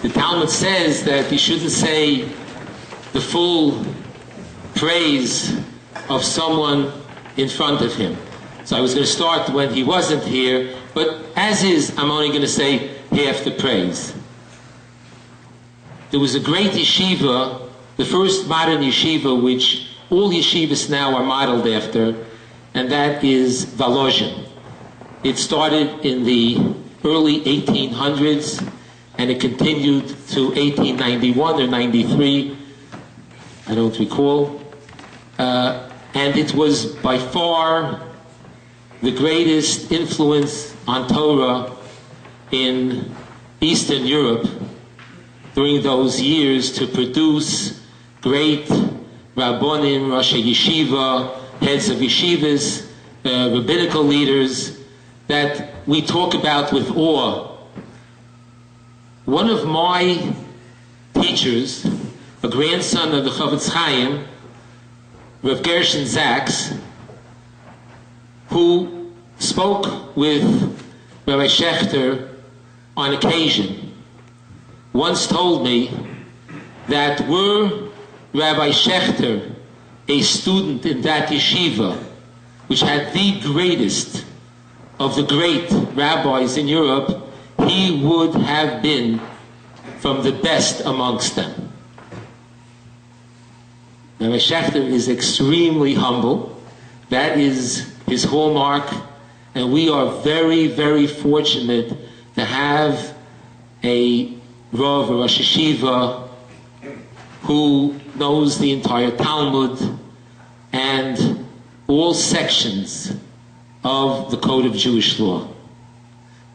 The Talmud says that you shouldn't say the full praise of someone in front of him. So I was going to start when he wasn't here, but as is, I'm only going to say half the praise. There was a great yeshiva, the first modern yeshiva, which all yeshivas now are modeled after, and that is Volozhin. It started in the early 1800s, and it continued to 1891 or 93, I don't recall. And it was by far the greatest influence on Torah in Eastern Europe during those years, to produce great Rabbonim, Rosh Yeshiva, heads of yeshivas, rabbinical leaders that we talk about with awe. One of my teachers, a grandson of the Chavetz Chaim, Rabbi Hershel Schachter, who spoke with Rabbi Schachter on occasion, once told me that were Rabbi Schachter a student in that yeshiva, which had the greatest of the great rabbis in Europe, he would have been from the best amongst them. Rabbi Schachter is extremely humble. That is his hallmark, and we are very, very fortunate to have a Rav, a Rosh Yeshiva, who knows the entire Talmud and all sections of the Code of Jewish Law.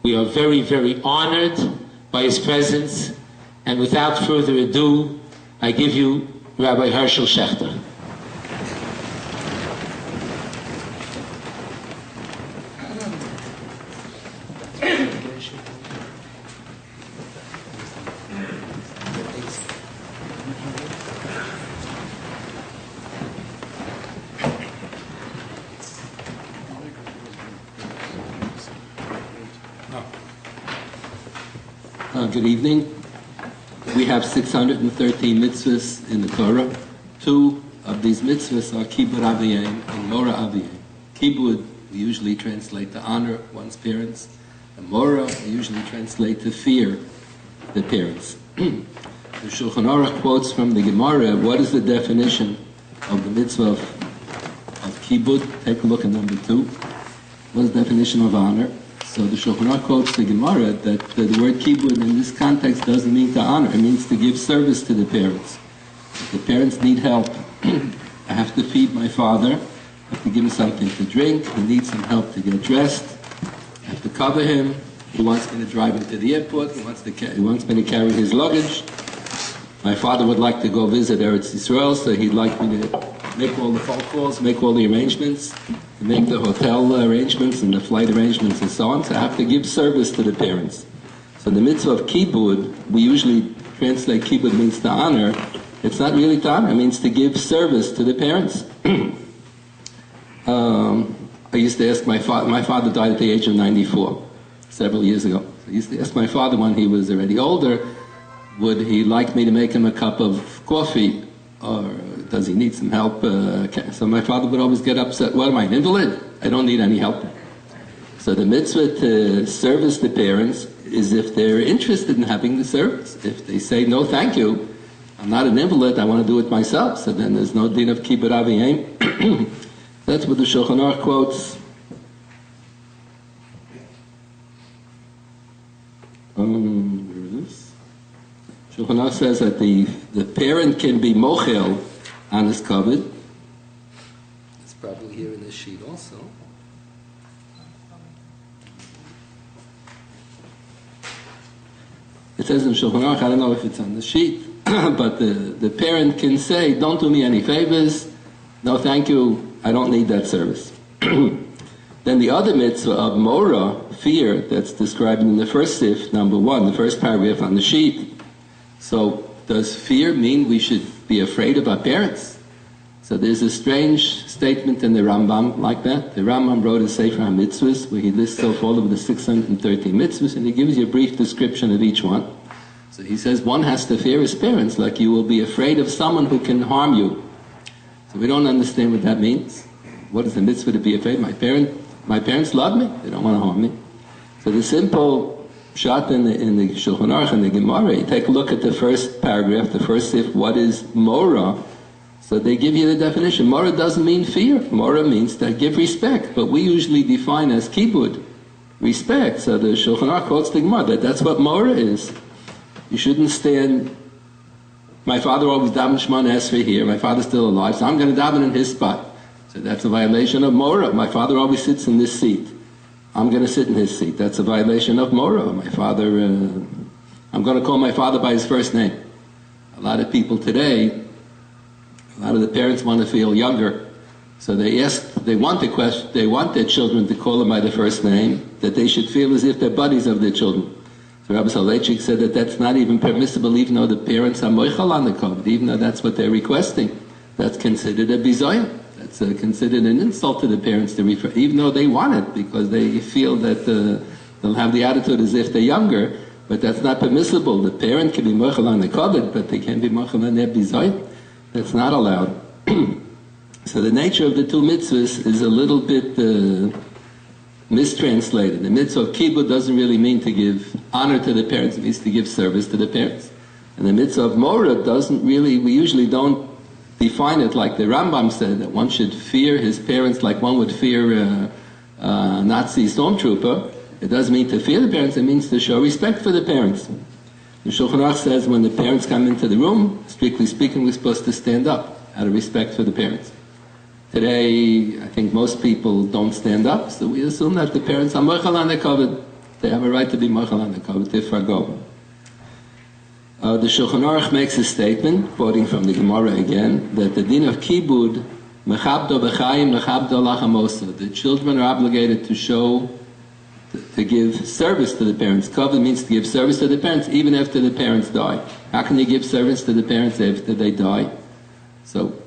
We are very, very honored by his presence, and without further ado, I give you Rabbi Hershel Schachter. Good evening. We have 613 mitzvahs in the Torah. 2 of these mitzvahs are Kibud Aviyim and Mora Aviyim. Kibud, we usually translate to honor one's parents. And Mora, we usually translate to fear the parents. The Shulchan Aruch quotes from the Gemara, what is the definition of the mitzvah of Kibud? Take a look at number 2. What is the definition of honor? So the Shulchan Aruch quotes the Gemara that the word kibud in this context doesn't mean to honor. It means to give service to the parents. If the parents need help, I have to feed my father, I have to give him something to drink, he needs some help to get dressed, I have to cover him, he wants me to drive him to the airport, he wants me to carry his luggage. My father would like to go visit Eretz Yisrael, so he'd like me to make all the phone calls, make all the arrangements, make the hotel arrangements and the flight arrangements and so on. So I have to give service to the parents. So the mitzvah of kibud, we usually translate kibud means to honor. It's not really to honor, it means to give service to the parents. I used to ask my father died at the age of 94, several years ago. So I used to ask my father when he was already older, would he like me to make him a cup of coffee, or does he need some help? So my father would always get upset. What am I, an invalid? I don't need any help. So the mitzvah to service the parents is if they're interested in having the service. If they say, no thank you, I'm not an invalid, I want to do it myself, so then there's no din of kibbud aviyim. That's what the Shulchan Aruch quotes. Where is this? Shulchan Aruch says that the parent can be mochel on his kavod. It's probably here in this sheet also. It says in Shulchan Aruch, I don't know if it's on the sheet, but the parent can say, don't do me any favors, no thank you, I don't need that service. Then the other mitzvah of mora, fear, that's described in the first sif, number 1, the first paragraph on the sheet. So does fear mean we should be afraid of our parents? So there's a strange statement in the Rambam like that. The Rambam wrote a Sefer HaMitzvahs where he lists off all of the 613 mitzvahs and he gives you a brief description of each one. So he says one has to fear his parents like you will be afraid of someone who can harm you. So we don't understand what that means. What is the mitzvah to be afraid? My parents love me. They don't want to harm me. So the simple shot in the Shulchan Aruch and the Gemara, you take a look at the first paragraph, the first sif, what is Mora? So they give you the definition. Mora doesn't mean fear. Mora means to give respect. But we usually define as kibud, respect. So the Shulchan Aruch quotes the Gemara that's what Mora is. You shouldn't stand. My father always davened Shemona Esrei here. My father's still alive, so I'm going to daven in his spot. So that's a violation of Mora. My father always sits in this seat. I'm going to sit in his seat. That's a violation of Mora. My father, I'm going to call my father by his first name. A lot of people today, a lot of the parents want to feel younger, so they want their children to call them by the first name, that they should feel as if they're buddies of their children. So Rabbi Soloveitchik said that that's not even permissible, even though the parents are moichel on the kavod, even though that's what they're requesting. That's considered a bizoyon. That's considered an insult to the parents to refer, even though they want it, because they feel that they'll have the attitude as if they're younger, but that's not permissible. The parent can be moichel on the kavod, but they can't be moichel on their bizoyon. That's not allowed. So the nature of the two mitzvahs is a little bit mistranslated. The mitzvah of kibbud doesn't really mean to give honor to the parents, it means to give service to the parents. And the mitzvah of Mora doesn't really, we usually don't define it like the Rambam said, that one should fear his parents like one would fear a Nazi stormtrooper. It doesn't mean to fear the parents, it means to show respect for the parents. The Shulchan Aruch says when the parents come into the room, strictly speaking, we're supposed to stand up out of respect for the parents. Today, I think most people don't stand up, so we assume that the parents are moichel on the kavod. They have a right to be moichel on the kavod, they forgo. The Shulchan Aruch makes a statement, quoting from the Gemara again, that the din of kibud, mechabdo b'chaim, mechabdo lachamosa. The children are obligated to show, to give service to the parents. Kavod means to give service to the parents even after the parents die. How can you give service to the parents after they die? So,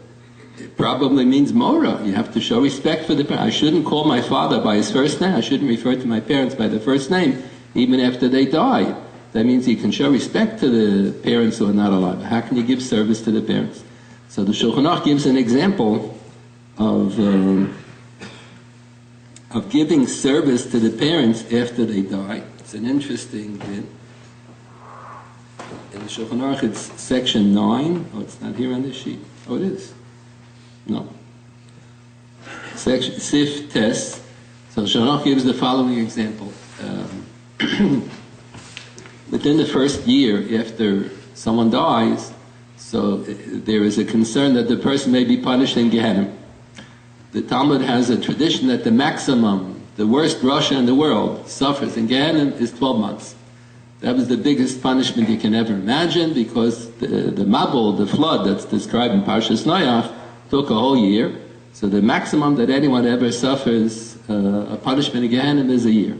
it probably means Mora. You have to show respect for the parents. I shouldn't call my father by his first name. I shouldn't refer to my parents by the first name, even after they die. That means you can show respect to the parents who are not alive. How can you give service to the parents? So the Shulchan Aruch gives an example of giving service to the parents after they die. It's an interesting thing. In the Shulchan Aruch, it's section 9. Oh, it's not here on this sheet. Oh, it is. No. Section Sif Tes. So Shulchan Aruch gives the following example. Within the first year after someone dies, so there is a concern that the person may be punished in Gehenna. The Talmud has a tradition that the maximum, the worst Rasha in the world, suffers in Gehenna is 12 months. That was the biggest punishment you can ever imagine, because the Mabul, the flood that's described in Parshas Noach, took a whole year. So the maximum that anyone ever suffers a punishment in Gehenna is a year.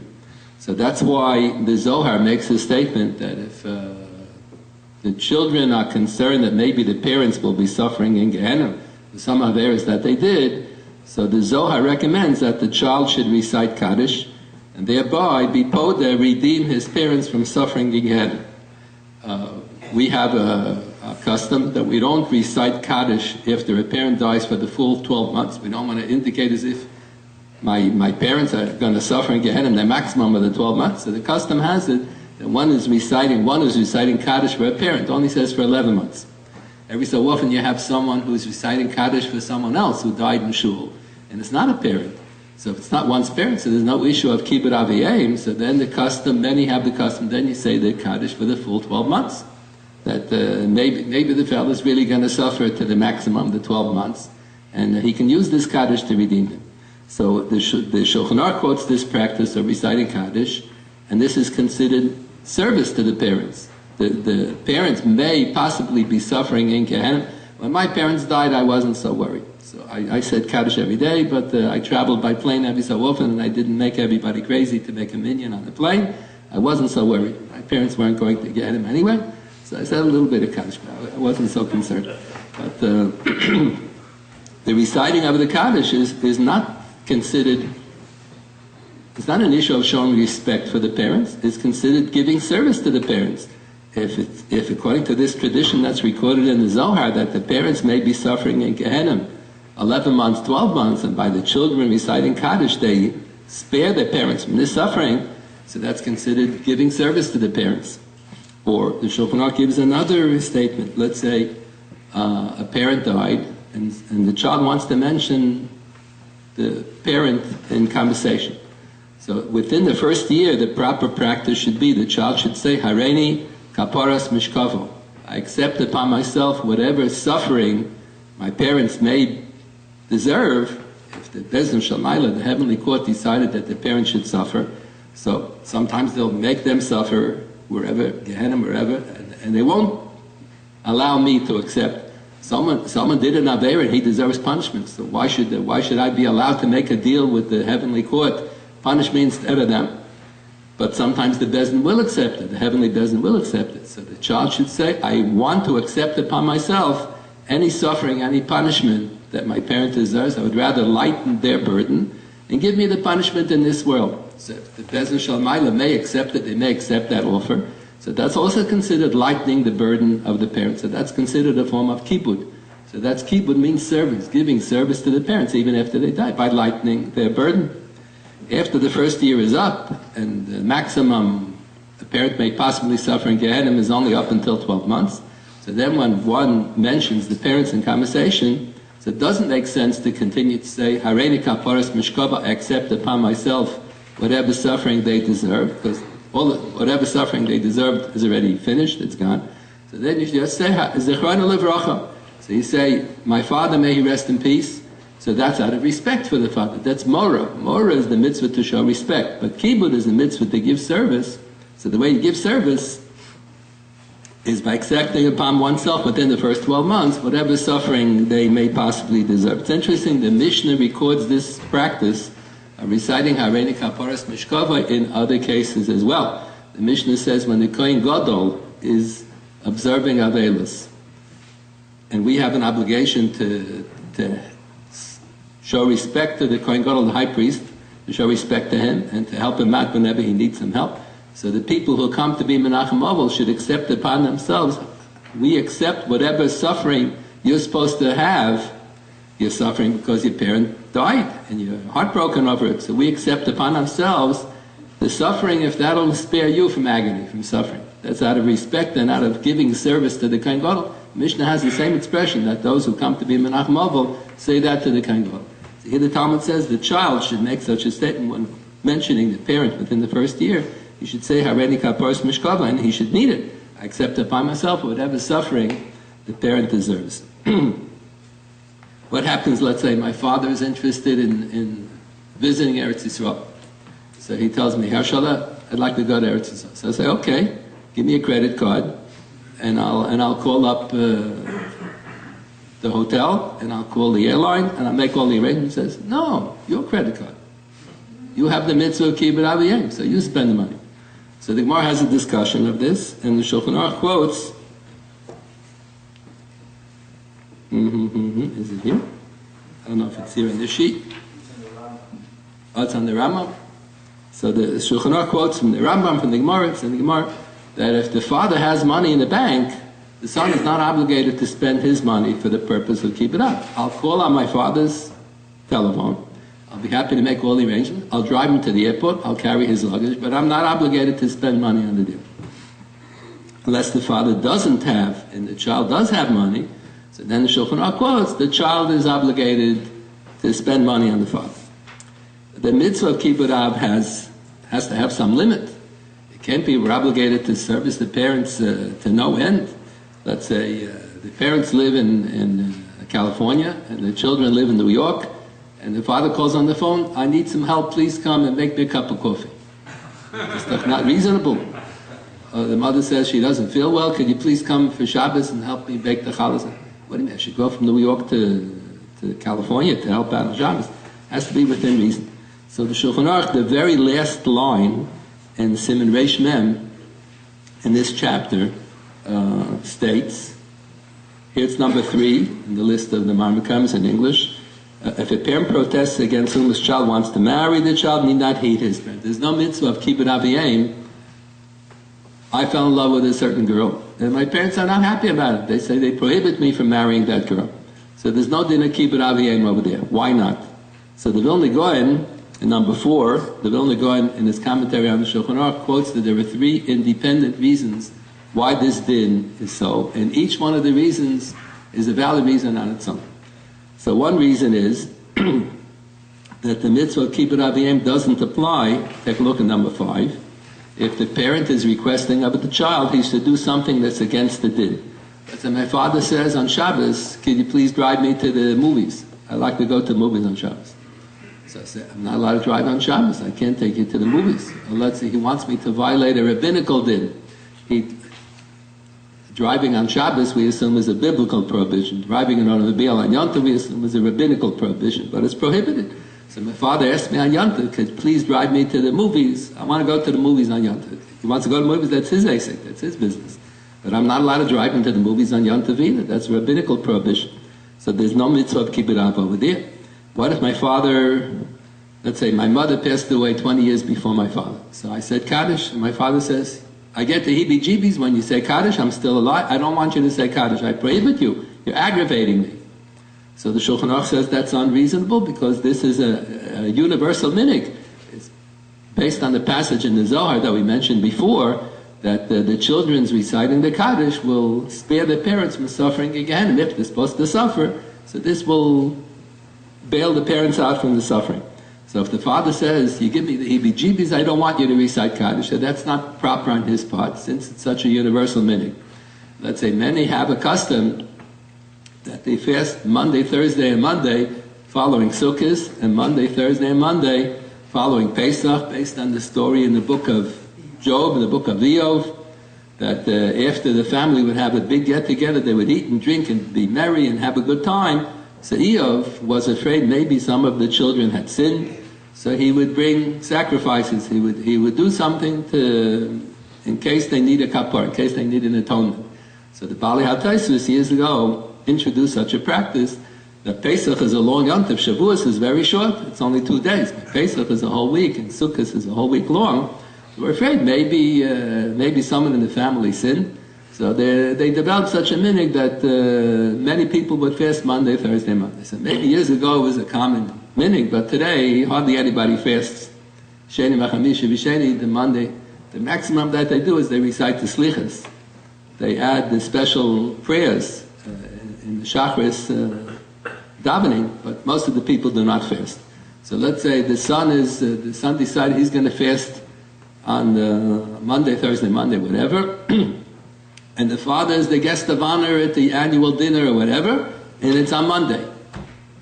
So that's why the Zohar makes a statement that if the children are concerned that maybe the parents will be suffering in Gehenna, some averos that they did, so the Zohar recommends that the child should recite Kaddish, and thereby be poda, redeem his parents from suffering in Gehenna. We have a custom that we don't recite Kaddish after a parent dies for the full 12 months. We don't want to indicate as if my parents are going to suffer in Gehenna the maximum of the 12 months. So the custom has it that one is reciting Kaddish for a parent, only says for 11 months. Every so often you have someone who's reciting Kaddish for someone else who died in shul, and it's not a parent. So if it's not one's parent, so there's no issue of kibbud aviyim, so then many have the custom, then you say the Kaddish for the full 12 months. That maybe the fellow's really going to suffer to the maximum, the 12 months, and he can use this Kaddish to redeem him. So the Shulchan Aruch quotes this practice of reciting Kaddish, and this is considered service to the parents. The parents may possibly be suffering in Gehenna. When my parents died, I wasn't so worried. So I said Kaddish every day, but I traveled by plane every so often, and I didn't make everybody crazy to make a minyan on the plane. I wasn't so worried. My parents weren't going to get him anyway, so I said a little bit of Kaddish, but I wasn't so concerned. But the reciting of the Kaddish is not considered, it's not an issue of showing respect for the parents, it's considered giving service to the parents. if according to this tradition that's recorded in the Zohar, that the parents may be suffering in Gehenna 11 months, 12 months, and by the children reciting Kaddish, they spare their parents from this suffering, so that's considered giving service to the parents. Or the Shulchan Aruch gives another statement. Let's say a parent died, and the child wants to mention the parent in conversation. So within the first year, the proper practice should be the child should say, Hareini kaparas mishkavo. I accept upon myself whatever suffering my parents may deserve. If the Bezdin Shalmaila, the heavenly court, decided that the parents should suffer, so sometimes they'll make them suffer wherever, Gehenna, wherever, and they won't allow me to accept. Someone did an Aveira and he deserves punishment, so why should I be allowed to make a deal with the heavenly court, punish me instead of them? But sometimes the Bezdin will accept it, the heavenly Bezdin will accept it. So the child should say, I want to accept upon myself any suffering, any punishment that my parent deserves. I would rather lighten their burden and give me the punishment in this world. So if the Bezdin Shalmaila may accept it, they may accept that offer. So that's also considered lightening the burden of the parents. So that's considered a form of kibud. So that's kibud, means service, giving service to the parents even after they die, by lightening their burden. After the first year is up, and the maximum the parent may possibly suffer in Gehenna is only up until 12 months. So then when one mentions the parents in conversation, so it doesn't make sense to continue to say, Hareini kaparas mishkava, I accept upon myself whatever suffering they deserve, because whatever suffering they deserved is already finished, it's gone. So then you just say, Zechrona livracha. So you say, my father, may he rest in peace. So that's out of respect for the father. That's Morah. Morah is the mitzvah to show respect. But Kibud is the mitzvah to give service. So the way you give service is by accepting upon oneself within the first 12 months whatever suffering they may possibly deserve. It's interesting, the Mishnah records this practice of reciting Hareini Kaparas Mishkava in other cases as well. The Mishnah says when the Kohen Gadol is observing Avelos, and we have an obligation to show respect to the Kohen Gadol, the high priest, to show respect to him and to help him out whenever he needs some help. So the people who come to be Menachem Ovel should accept upon themselves, we accept whatever suffering you're supposed to have. You're suffering because your parent died and you're heartbroken over it. So we accept upon ourselves the suffering if that'll spare you from agony, from suffering. That's out of respect and out of giving service to the Kohen Gadol. Mishnah has the same expression that those who come to be Menachem Ovel say that to the Kohen Gadol. So here the Talmud says the child should make such a statement when mentioning the parent within the first year. He should say Hareini Kaparas Mishkava, and he should need it. I accept upon myself whatever suffering the parent deserves. What happens, let's say my father is interested in visiting Eretz Yisrael. So he tells me, Hershel, I'd like to go to Eretz Yisrael. So I say, okay, give me a credit card, and I'll call up the hotel, and I'll call the airline, and I'll make all the arrangements. He says, no, your credit card. You have the mitzvah of kibbud aviyim, so you spend the money. So the Gemara has a discussion of this, and the Shulchan Aruch quotes, is it here? I don't know if it's here in this sheet. Oh, it's on the Rambam. So the Shulchan Aruch quotes from the Rambam, from the Gemara, it's in the Gemara, that if the father has money in the bank, the son is not obligated to spend his money for the purpose of keep it up. I'll call on my father's telephone. I'll be happy to make all the arrangements. I'll drive him to the airport. I'll carry his luggage, but I'm not obligated to spend money on the deal. Unless the father doesn't have, and the child does have money, so then the Shulchan Aruch quotes, the child is obligated to spend money on the father. The mitzvah of kibbud av has to have some limit. It can't be we're obligated to service the parents to no end. Let's say the parents live in California and the children live in New York, and the father calls on the phone, I need some help, please come and make me a cup of coffee. It's not reasonable. The mother says she doesn't feel well, could you please come for Shabbos and help me bake the challah? What do you mean, I should go from New York to California to help out on Shabbos? It has to be within reason. So the Shulchan Aruch, the very last line in Siman Reish Mem, in this chapter, states, here it's number 3 in the list of the Marmukams in English, if a parent protests against whom his child wants to marry, the child need not heed his parent. There's no mitzvah of kibbud aviyim I fell in love with a certain girl, and my parents are not happy about it. They say they prohibit me from marrying that girl. So there's no din of kibbut aviyim over there. Why not? So the Vilna Gaon, in number 4, the Vilna Gaon in his commentary on the Shulchan Aruch quotes that there are 3 independent reasons why this din is so, and each one of the reasons is a valid reason on its own. So one reason is that the mitzvah of kibbut aviyim doesn't apply. Take a look at number 5. If the parent is requesting of the child, he should do something that's against the din. So my father says on Shabbos, "Can you please drive me to the movies? I like to go to movies on Shabbos." So I said, "I'm not allowed to drive on Shabbos. I can't take you to the movies." Or let's say he wants me to violate a rabbinical din. Driving on Shabbos, we assume, is a biblical prohibition. Driving an automobile on Yom Tov, we assume, is a rabbinical prohibition, but it's prohibited. So my father asked me on Yom Tov, "Could you please drive me to the movies? I want to go to the movies on Yom Tov." He wants to go to the movies, that's his asik, that's his business. But I'm not allowed to drive him to the movies on Yom Tov either. That's a rabbinical prohibition. So there's no mitzvah of kibbut av over there. What if my father, let's say my mother passed away 20 years before my father. So I said Kaddish, and my father says, "I get the heebie-jeebies when you say Kaddish, I'm still alive. I don't want you to say Kaddish. I prohibit you. You're aggravating me." So the Shulchan Aruch says that's unreasonable because this is a universal minig. It's based on the passage in the Zohar that we mentioned before, that the children's reciting the Kaddish will spare their parents from suffering again, and if they're supposed to suffer, so this will bail the parents out from the suffering. So if the father says, "You give me the heebie-jeebies, I don't want you to recite Kaddish," so that's not proper on his part, since it's such a universal minig. Let's say many have a custom that they fast Monday, Thursday, and Monday following Sukkot, and Monday, Thursday, and Monday following Pesach, based on the story in the book of Job, in the book of Eov, that after the family would have a big get-together, they would eat and drink and be merry and have a good time. So Eov was afraid maybe some of the children had sinned, so he would bring sacrifices. He would do something in case they need a kapar, in case they need an atonement. So the Bali HaTaisus years ago introduced such a practice that Pesach is a long Yom Tov, Shavuos is very short, it's only 2 days. But Pesach is a whole week, and Sukkot is a whole week long. We're afraid maybe someone in the family sinned. So they developed such a minig that many people would fast Monday, Thursday, Monday. So maybe years ago it was a common minig, but today hardly anybody fasts Sheni Machamisha V'Sheni, the Monday. The maximum that they do is they recite the Slichas. They add the special prayers in the Shacharis davening, but most of the people do not fast. So let's say the son decided he's going to fast on Monday, Thursday, Monday, whatever, and the father is the guest of honor at the annual dinner or whatever, and it's on Monday.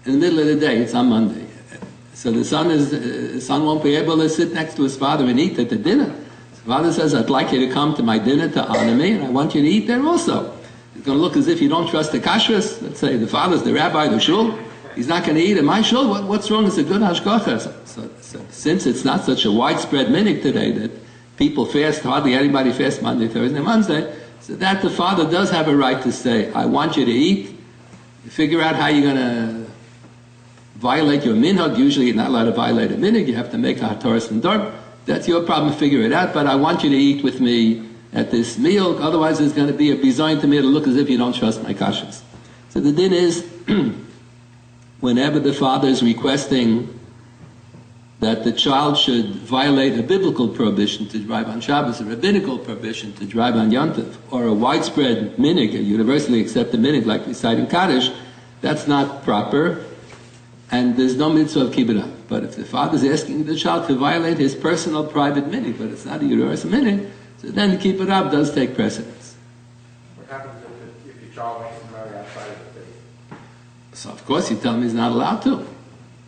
In the middle of the day, it's on Monday. So the son won't be able to sit next to his father and eat at the dinner. The father says, "I'd like you to come to my dinner to honor me, and I want you to eat there also." It's going to look as if you don't trust the kashrus. Let's say the father's the rabbi of the shul. He's not going to eat in my shul. What's wrong? It's a good hashgacha. So since it's not such a widespread minig today that people fast, hardly anybody fasts Monday, Thursday, Wednesday, so that the father does have a right to say, "I want you to eat. Figure out how you're going to violate your minhag." Usually you're not allowed to violate a minhag. You have to make a hataras and darb. That's your problem. Figure it out. But I want you to eat with me at this meal. Otherwise there's going to be a bizayin to me. It'll look as if you don't trust my kashrus. So the din is, whenever the father is requesting that the child should violate a biblical prohibition to drive on Shabbos, a rabbinical prohibition to drive on Yom Tov, or a widespread minig, a universally accepted minig like reciting Kaddish, that's not proper, and there's no mitzvah of kibbut av. But if the father is asking the child to violate his personal private minig, but it's not a universal minig, so then kibbut av does take precedence. What happens if your child wants to marry outside of the faith? So of course you tell him he's not allowed to.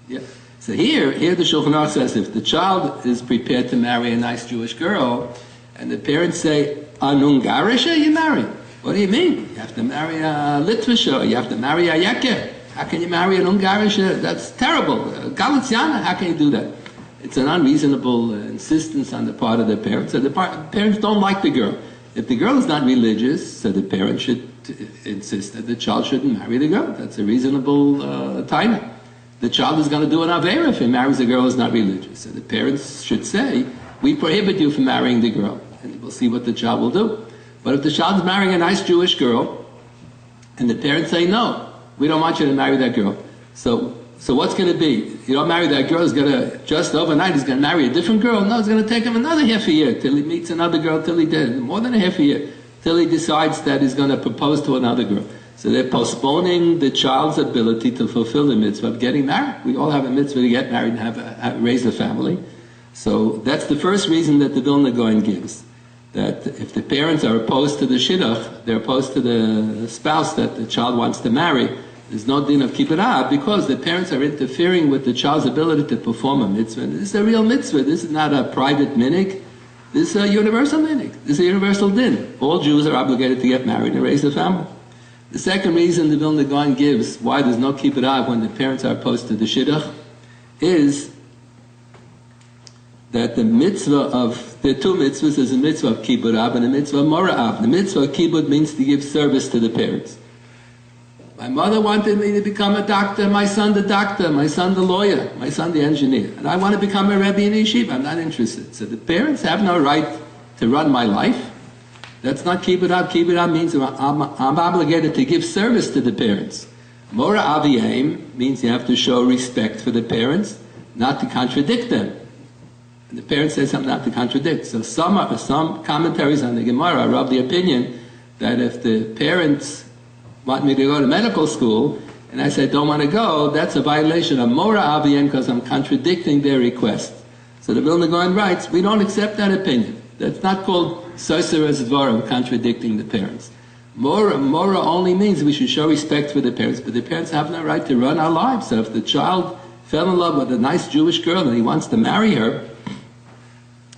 Yeah. So here the Shulchan Aruch says if the child is prepared to marry a nice Jewish girl, and the parents say, "An Ungarisha, you marry." What do you mean? You have to marry a Litvisha, or you have to marry a Yekeh. How can you marry an Ungarisha? That's terrible. Galiciana, how can you do that? It's an unreasonable insistence on the part of the parents. So the parents don't like the girl. If the girl is not religious, so the parents should insist that the child shouldn't marry the girl. That's a reasonable taina. The child is going to do an aveira if he marries a girl who's not religious. So the parents should say, "We prohibit you from marrying the girl." and we'll see what the child will do. But if the child's marrying a nice Jewish girl, and the parents say, no, we don't want you to marry that girl. So what's going to be? You don't marry that girl, he's going to, just overnight, he's going to marry a different girl? No, it's going to take him another half a year till he meets another girl, till he did, more than a half a year, till he decides that he's going to propose to another girl. So they're postponing the child's ability to fulfill the mitzvah of getting married. We all have a mitzvah to get married and raise a family. So that's the first reason that the Vilna Gaon gives. That if the parents are opposed to the shidduch, they're opposed to the spouse that the child wants to marry, there's no din of kibbutz because the parents are interfering with the child's ability to perform a mitzvah. And this is a real mitzvah. This is not a private minig. This is a universal minig. This is a universal din. All Jews are obligated to get married and raise a family. The second reason the Vilna Gaon gives why there's no kibbutz when the parents are opposed to the shidduch is that the mitzvah of, there are two mitzvahs, there's a mitzvah of kibbutz and a mitzvah of mora'av. The mitzvah of kibbutz means to give service to the parents. My mother wanted me to become a doctor, my son the doctor, my son the lawyer, my son the engineer. And I want to become a Rebbe in Yeshiva, I'm not interested. So the parents have no right to run my life. That's not kibbutz. Kibbutz means I'm obligated to give service to the parents. Mora aviyim means you have to show respect for the parents, not to contradict them. And the parents say something not to contradict. So some commentaries on the Gemara are of the opinion that if the parents want me to go to medical school and I say don't want to go, that's a violation of Mora aviyim because I'm contradicting their request. So the Vilna Gaon writes, we don't accept that opinion. That's not called Soseres Dvarim, contradicting the parents. Mora only means we should show respect for the parents, but the parents have no right to run our lives. So if the child fell in love with a nice Jewish girl and he wants to marry her,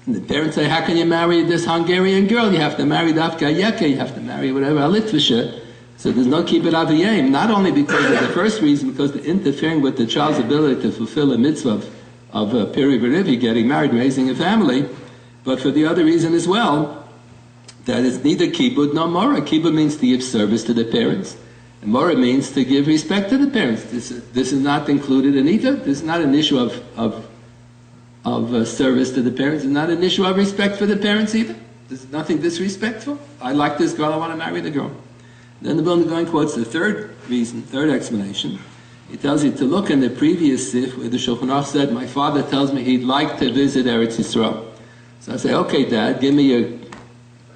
and the parents say, how can you marry this Hungarian girl? You have to marry Dafka Yeke, you have to marry whatever, a Litvisha. So there's no kibbutz aviyim, not only because of the first reason, because they're interfering with the child's ability to fulfill a mitzvah of a peri b'rivi, getting married, raising a family, but for the other reason as well, that it's neither kibbutz nor mora. Kibbutz means to give service to the parents, and mora means to give respect to the parents. This is not included in either. This is not an issue of service to the parents. It's not an issue of respect for the parents either. There's nothing disrespectful. I like this girl, I want to marry the girl. Then the Vilna Gaon quotes the third reason, third explanation. He tells you to look in the previous sif where the Shulchan Aruch said, my father tells me he'd like to visit Eretz Yisrael. So I say, okay, Dad, give me your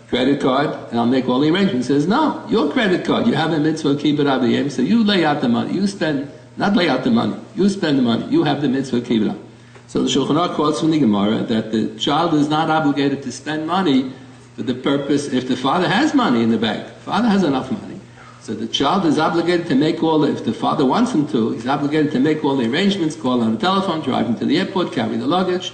credit card and I'll make all the arrangements. He says, no, your credit card. You have a mitzvah kibbutz aviyim, so you lay out the money. You spend, not lay out the money, you spend the money. You have the mitzvah kibbutz. So the Shulchan Aruch quotes from the Gemara that the child is not obligated to spend money for the purpose, if the father has money in the bank, the father has enough money. So the child is obligated to make if the father wants him to, he's obligated to make all the arrangements, call on the telephone, drive him to the airport, carry the luggage,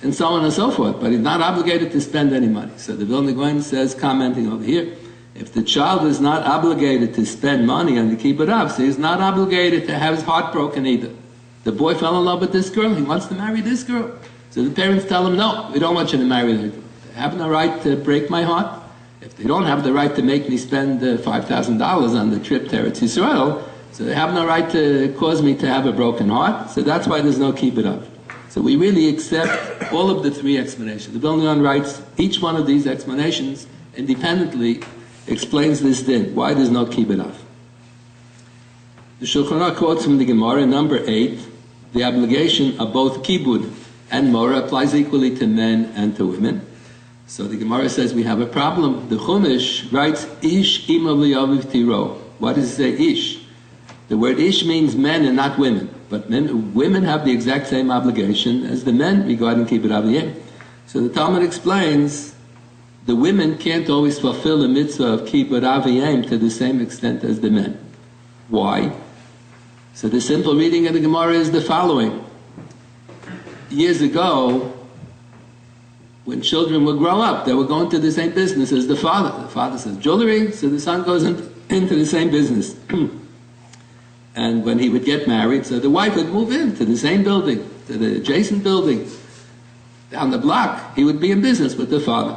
and so on and so forth. But he's not obligated to spend any money. So the Vilna Gaon says, commenting over here, if the child is not obligated to spend money on the kibbutz, so he's not obligated to have his heart broken either. The boy fell in love with this girl, he wants to marry this girl. So the parents tell him, no, we don't want you to marry that girl. They have no right to break my heart. If they don't have the right to make me spend $5,000 on the trip to Eretz Yisrael, so they have no right to cause me to have a broken heart. So that's why there's no kibbutz. So we really accept all of the three explanations. The Vilna Gaon writes, each one of these explanations independently explains this din, why there's no kibbutz. The Shulchan Aruch quotes from the Gemara, number 8, the obligation of both kibbutz and mora applies equally to men and to women. So the Gemara says we have a problem. The Chumash writes, Ish ima v'yaviv tiro. What does it say, Ish? The word Ish means men and not women. But women have the exact same obligation as the men regarding kibbutz aviyim. So the Talmud explains, the women can't always fulfill the mitzvah of kibbutz aviyim to the same extent as the men. Why? So the simple reading of the Gemara is the following. Years ago, when children would grow up, they were going to the same business as the father. The father says jewelry, so the son goes into the same business. And when he would get married, so the wife would move into the same building, to the adjacent building. Down the block, he would be in business with the father.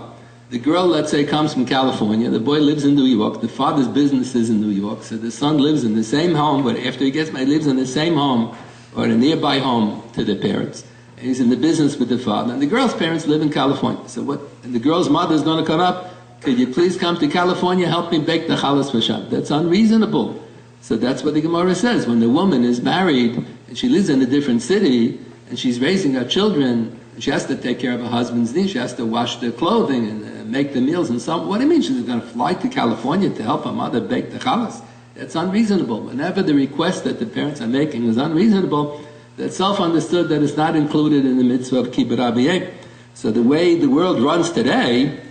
The girl, let's say, comes from California, the boy lives in New York, the father's business is in New York, so the son lives in the same home, but after he gets married, he lives in the same home or in a nearby home to the parents. He's in the business with the father, and the girl's parents live in California. So what? And the girl's mother is going to come up. Could you please come to California, help me bake the challah for Shabbat? That's unreasonable. So that's what the Gemara says. When the woman is married and she lives in a different city and she's raising her children, she has to take care of her husband's needs. She has to wash their clothing and make the meals and so on. What do you mean she's going to fly to California to help her mother bake the challah? That's unreasonable. Whenever the request that the parents are making is unreasonable, that's self-understood that it's not included in the mitzvah of kibbud aviyim. So the way the world runs today,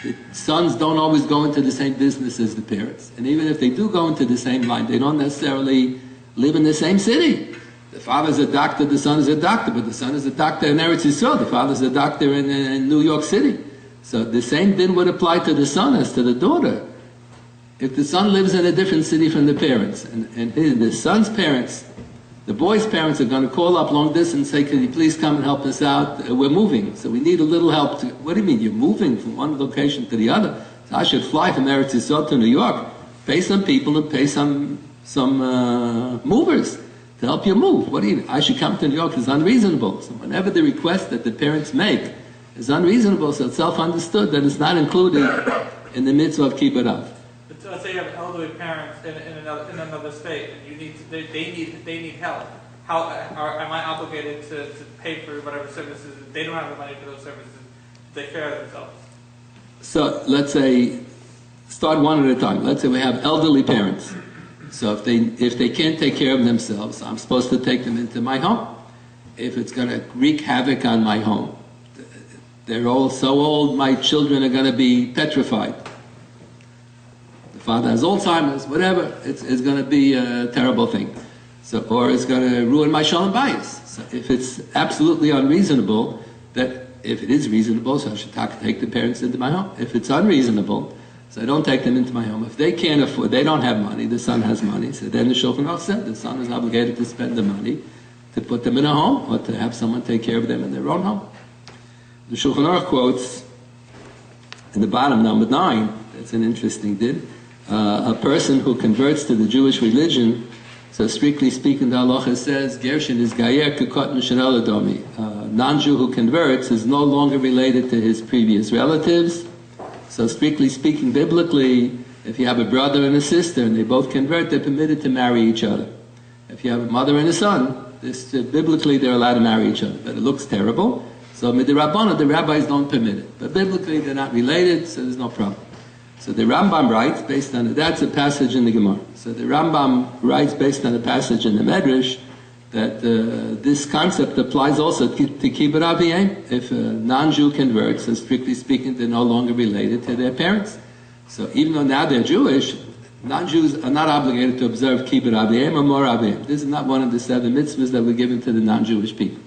the sons don't always go into the same business as the parents. And even if they do go into the same line, they don't necessarily live in the same city. The father's a doctor, the son is a doctor, but the son is a doctor in Eretz Yisrael, the father's a doctor in New York City. So the same din would apply to the son as to the daughter. If the son lives in a different city from the parents, and the son's parents, the boy's parents are going to call up long distance and say, can you please come and help us out? We're moving, so we need a little help. What do you mean, you're moving from one location to the other? So I should fly from Eretz Yisrael to New York, pay some people and pay some movers to help you move. What do you mean? I should come to New York is unreasonable. So whenever the request that the parents make is unreasonable, so it's self-understood that it's not included in the mitzvah of kibbud av. Let's say you have elderly parents in another state, and they need help. How am I obligated to pay for whatever services? They don't have the money for those services. Take care of themselves. So let's say, start one at a time. Let's say we have elderly parents. So if they can't take care of themselves, I'm supposed to take them into my home. If it's going to wreak havoc on my home, they're all so old, my children are going to be petrified. Father has Alzheimer's, whatever, it's going to be a terrible thing. So, or it's going to ruin my shalom bayis. So if it's absolutely unreasonable, that if it is reasonable, so I should take the parents into my home. If it's unreasonable, so I don't take them into my home. If they can't afford, they don't have money, the son has money, so then the Shulchan Aruch said the son is obligated to spend the money to put them in a home or to have someone take care of them in their own home. The Shulchan Aruch quotes in the bottom, number 9, that's an interesting din. A person who converts to the Jewish religion, so strictly speaking, the halacha says, Gershin is gayer kukot mishanel adomi. Non-Jew who converts is no longer related to his previous relatives. So strictly speaking, biblically, if you have a brother and a sister and they both convert, they're permitted to marry each other. If you have a mother and a son, biblically they're allowed to marry each other. But it looks terrible. So midirabbanah, the rabbis don't permit it. But biblically they're not related, so there's no problem. So the Rambam writes, based on that's a passage in the Gemara. So the Rambam writes, based on a passage in the Medrash, that this concept applies also to kibbud aviyim. If a non-Jew converts, so strictly speaking, they're no longer related to their parents. So even though now they're Jewish, non-Jews are not obligated to observe kibbud aviyim or mor aviyim. This is not one of the 7 mitzvahs that were given to the non-Jewish people.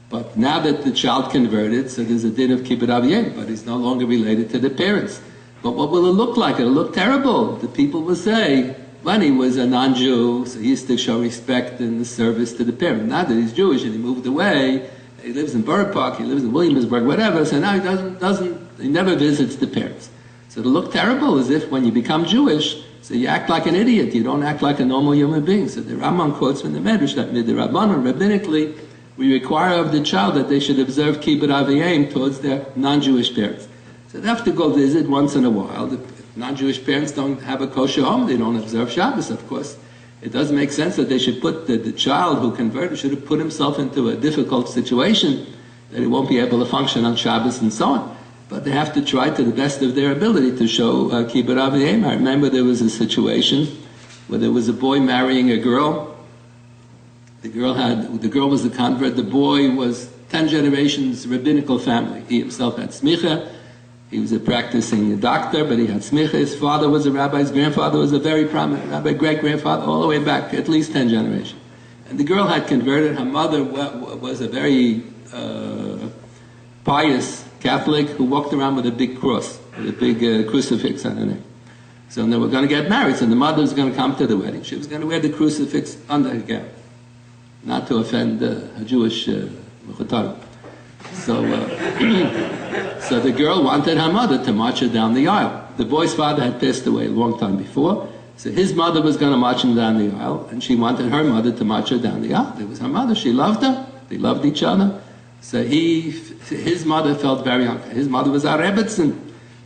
But now that the child converted, so there's a din of kibbud aviyim, but he's no longer related to the parents. But what will it look like? It'll look terrible. The people will say, when he was a non-Jew, so he used to show respect and service to the parent. Now that he's Jewish and he moved away, he lives in Borough Park, he lives in Williamsburg, whatever, so now he never visits the parents. So it'll look terrible, as if when you become Jewish, so you act like an idiot, you don't act like a normal human being. So the Rambam quotes from the Medrash that the Rabbanan, rabbinically, we require of the child that they should observe kibbud aviyim towards their non-Jewish parents. So they have to go visit once in a while. The non-Jewish parents don't have a kosher home, they don't observe Shabbos, of course. It doesn't make sense that they should put the child who converted should have put himself into a difficult situation that he won't be able to function on Shabbos and so on. But they have to try to the best of their ability to show kibbud aviyim. I remember there was a situation where there was a boy marrying a girl. The girl was a convert. The boy was 10 generations rabbinical family. He himself had smicha. He was a practicing doctor, but he had smicha. His father was a rabbi. His grandfather was a very prominent rabbi, great-grandfather, all the way back, at least 10 generations. And the girl had converted. Her mother was a very pious Catholic who walked around with a big cross, with a big crucifix on her neck. So they were going to get married, so the mother was going to come to the wedding. She was going to wear the crucifix under her gown, not to offend a Jewish mechutar. So the girl wanted her mother to march her down the aisle. The boy's father had passed away a long time before, so his mother was going to march him down the aisle, and she wanted her mother to march her down the aisle. It was her mother, she loved her. They loved each other. So his mother felt very uncomfortable. His mother was a Rebbetzin.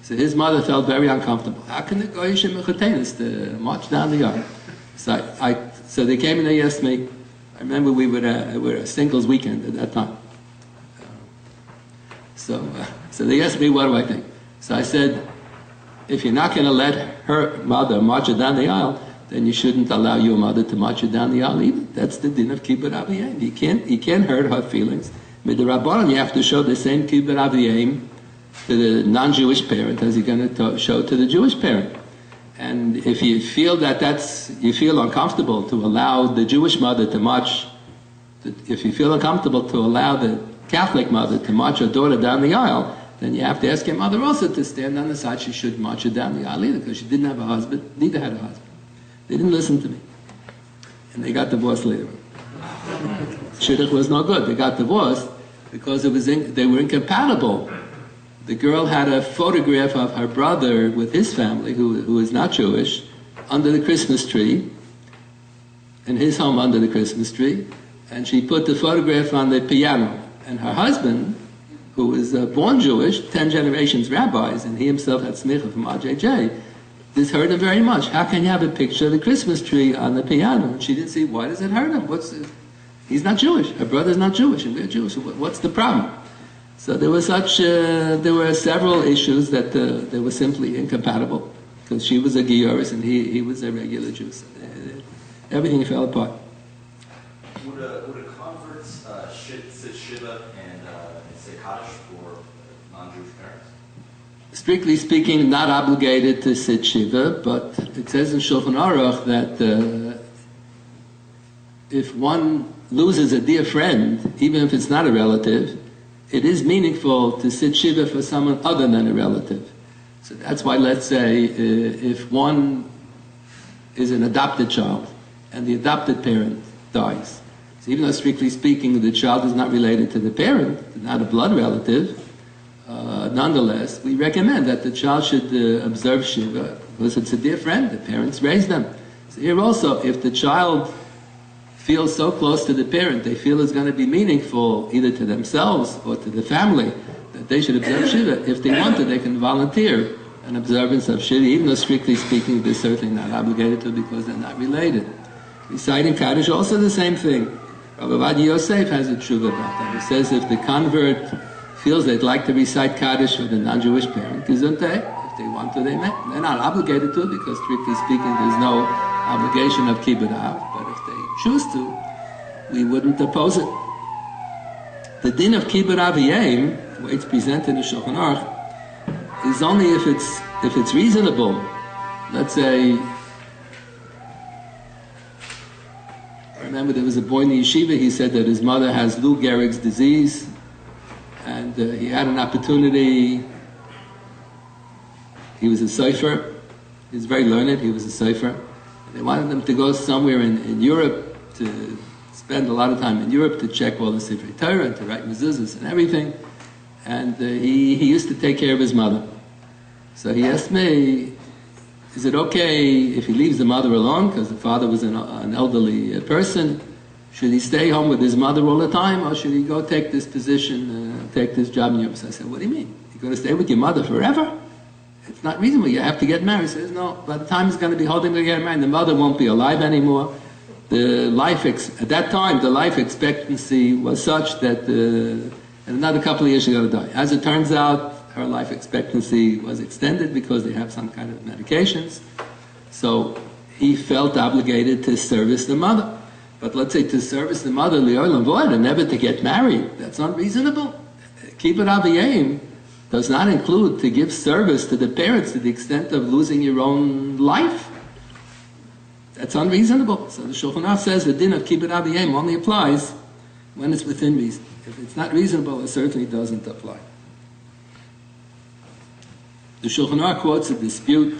So his mother felt very uncomfortable. How can the Goyish and Mechatenis to march down the aisle? So they came and they asked me. I remember we were a singles weekend at that time. So they asked me, what do I think? So I said, if you're not going to let her mother march her down the aisle, then you shouldn't allow your mother to march her down the aisle either. That's the din of kibbut aviyim. You can't hurt her feelings. With the Rabbanan, you have to show the same kibbut aviyim to the non-Jewish parent as you're going to show to the Jewish parent. And if you feel you feel uncomfortable to allow the Jewish mother to march, if you feel uncomfortable to allow the Catholic mother to march her daughter down the aisle, then you have to ask your mother also to stand on the side. She shouldn't march her down the aisle either, because she didn't have a husband, neither had a husband. They didn't listen to me. And they got divorced later on. Shidduch was no good. They got divorced because they were incompatible. The girl had a photograph of her brother with his family, who is not Jewish, under the Christmas tree, in his home under the Christmas tree, and she put the photograph on the piano. And her husband, who was born Jewish, 10 generations rabbis, and he himself had smicha from RJJ, this hurt him very much. How can you have a picture of the Christmas tree on the piano? And she didn't see, why does it hurt him? He's not Jewish. Her brother's not Jewish, and we're Jewish. So what's the problem? So there were several issues that they were simply incompatible, because she was a Gioris and he was a regular Jew. So everything fell apart. Would a convert sit Shiva and say Kaddish for non-Jewish parents? Strictly speaking, not obligated to sit Shiva, but it says in Shulchan Aruch that if one loses a dear friend, even if it's not a relative, it is meaningful to sit Shiva for someone other than a relative. So that's why, let's say, if one is an adopted child and the adopted parent dies, so even though strictly speaking the child is not related to the parent, not a blood relative, nonetheless, we recommend that the child should observe Shiva because it's a dear friend, the parents raised them. So here also, if the child feels so close to the parent, they feel it's going to be meaningful either to themselves or to the family, that they should observe Shiva. If they want to, they can volunteer an observance of Shiva, even though strictly speaking they're certainly not obligated to because they're not related. Reciting Kaddish, also the same thing. Rabbi Ovadia Yosef has a tshuva about that. He says if the convert feels they'd like to recite Kaddish with a non-Jewish parent, gesundheit. If they want to, they may. They're not obligated to, because strictly speaking there's no obligation of kibbut av, but if they choose to, we wouldn't oppose it. The din of kibbut aviyim, the way it's presented in the Shulchan Aruch, is only if it's reasonable. Let's say, I remember there was a boy in the yeshiva, he said that his mother has Lou Gehrig's disease, and he had an opportunity. He was a sefer, he was very learned, he was a sefer. They wanted him to go somewhere in Europe, to spend a lot of time in Europe to check all the Sifrei Torah and to write mezuzahs and everything. And he used to take care of his mother. So he asked me, is it okay if he leaves the mother alone, because the father was an elderly person? Should he stay home with his mother all the time, or should he go take this position, take this job in Europe? So I said, what do you mean? You're going to stay with your mother forever? It's not reasonable. You have to get married. He says, no, by the time he's going to be holding to get married, the mother won't be alive anymore. At that time, the life expectancy was such that in another couple of years she's going to die. As it turns out, her life expectancy was extended because they have some kind of medications. So he felt obligated to service the mother. But let's say to service the mother, li'olam v'oed, and never to get married, that's unreasonable. Kibbut aviyim does not include to give service to the parents to the extent of losing your own life. That's unreasonable. So the Shulchan Aruch says the din of kibbut aviyim only applies when it's within reason. If it's not reasonable, it certainly doesn't apply. The Shulchan Aruch quotes a dispute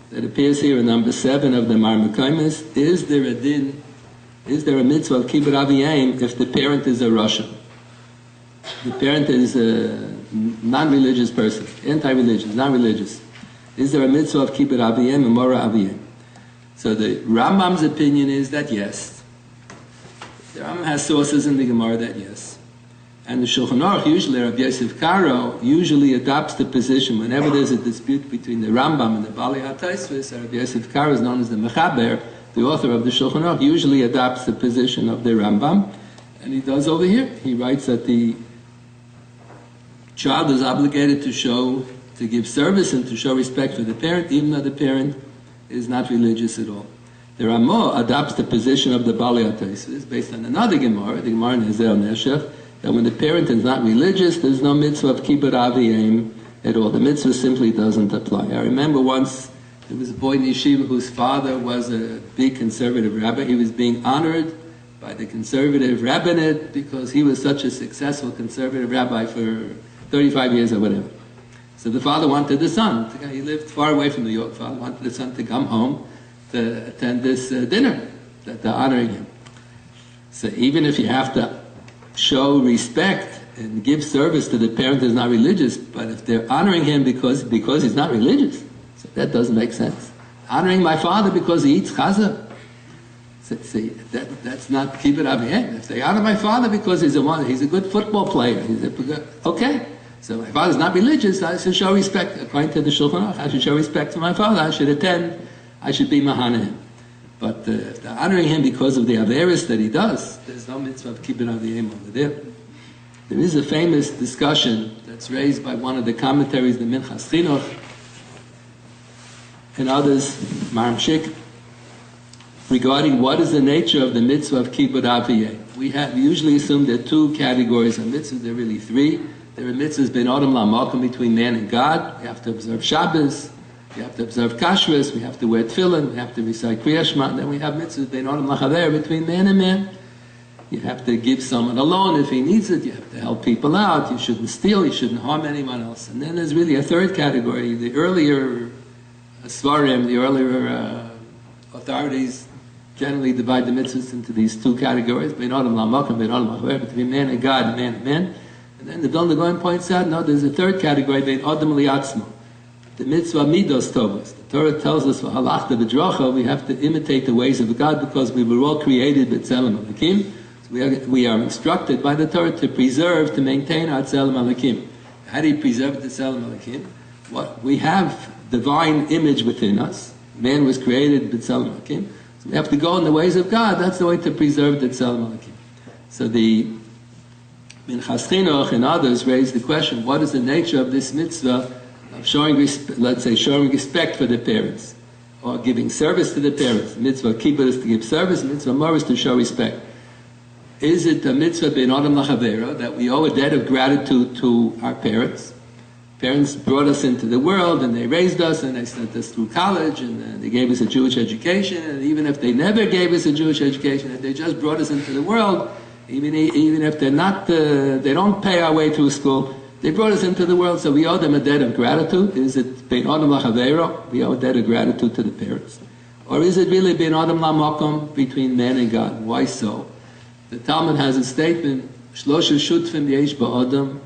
that appears here in number 7 of the Marmukaimis. Is there a mitzvah of kibbut aviyim if the parent is a Russian? The parent is a non-religious person, anti-religious, non-religious. Is there a mitzvah of kibbut aviyim and mora aviyim? So the Rambam's opinion is that yes. The Rambam has sources in the Gemara that yes. And the Shulchan Aruch, usually Rabbi Yosef Karo, usually adopts the position whenever there's a dispute between the Rambam and the Bali HaTaisvis. Rabbi Yosef Karo is known as the Mechaber, the author of the Shulchan Aruch, usually adopts the position of the Rambam. And he does over here. He writes that the child is obligated to give service and to show respect for the parent, even though the parent is not religious at all. The Ramah adopts the position of the Bali HaTaisvis based on another Gemara, the Gemara in Hazel Neshech, that when the parent is not religious, there's no mitzvah of kibbud aviyim at all. The mitzvah simply doesn't apply. I remember once there was a boy in yeshiva whose father was a big conservative rabbi. He was being honored by the conservative rabbinate because he was such a successful conservative rabbi for 35 years or whatever. So the father wanted the son. He lived far away from New York. The father wanted the son to come home to attend this dinner that they're honoring him. So even if you have to show respect and give service to the parent who's not religious, but if they're honoring him because he's not religious, so that doesn't make sense. Honoring my father because he eats chazah, see, that's not kibbud aviyim. If they honor my father because he's a good football player, okay. So my father's not religious, I should show respect. According to the Shulchan Aruch, I should show respect to my father. I should attend. I should be mahana him. But if they're honoring him because of the averis that he does, there's no mitzvah of kibbud aviyim over there. There is a famous discussion that's raised by one of the commentaries, the Minchas Chinuch, and others, Maram regarding what is the nature of the mitzvah of kibbud aviyim. We usually assume there are two categories of mitzvahs. There are really three. There are mitzvahs ben adam la'makom, between man and God. We have to observe Shabbos. We have to observe kashrus. We have to wear tefillin. We have to recite Kriya Shema. And then we have mitzvahs ben adam la'chaver, between man and man. You have to give someone a loan if he needs it. You have to help people out. You shouldn't steal. You shouldn't harm anyone else. And then there's really a third category. The earlier svarim, the earlier authorities generally divide the mitzvahs into these two categories: ben adam la'makom, ben adam la'chaver, between man and God, man and man. And then the Vilna Gaon points out, no, there's a third category, ben adam li'atzmo, the mitzvah midos tovos. The Torah tells us, for halachta b'dracha, we have to imitate the ways of God because we were all created b'tzelem alakim. So we are instructed by the Torah to preserve, to maintain our tzelem alakim. How do you preserve the tzelem alakim? What we have divine image within us. Man was created b'tzelem alakim. So we have to go in the ways of God. That's the way to preserve the tzelem alakim. So the Minchas Chinuch and others raise the question: what is the nature of this mitzvah of showing respect for the parents, or giving service to the parents? Mitzvah kibbud is to give service. Mitzvah mor is to show respect. Is it a mitzvah ben adam la'chavero, that we owe a debt of gratitude to our parents? Parents brought us into the world, and they raised us, and they sent us through college, and they gave us a Jewish education. And even if they never gave us a Jewish education, if they just brought us into the world, even if they're not, they don't pay our way through school, they brought us into the world, so we owe them a debt of gratitude. Is it ben adam la'chavero? We owe a debt of gratitude to the parents, or is it really ben adam la'makom, between man and God? Why so? The Talmud has a statement: Shlosha shutfim yesh ba'adam.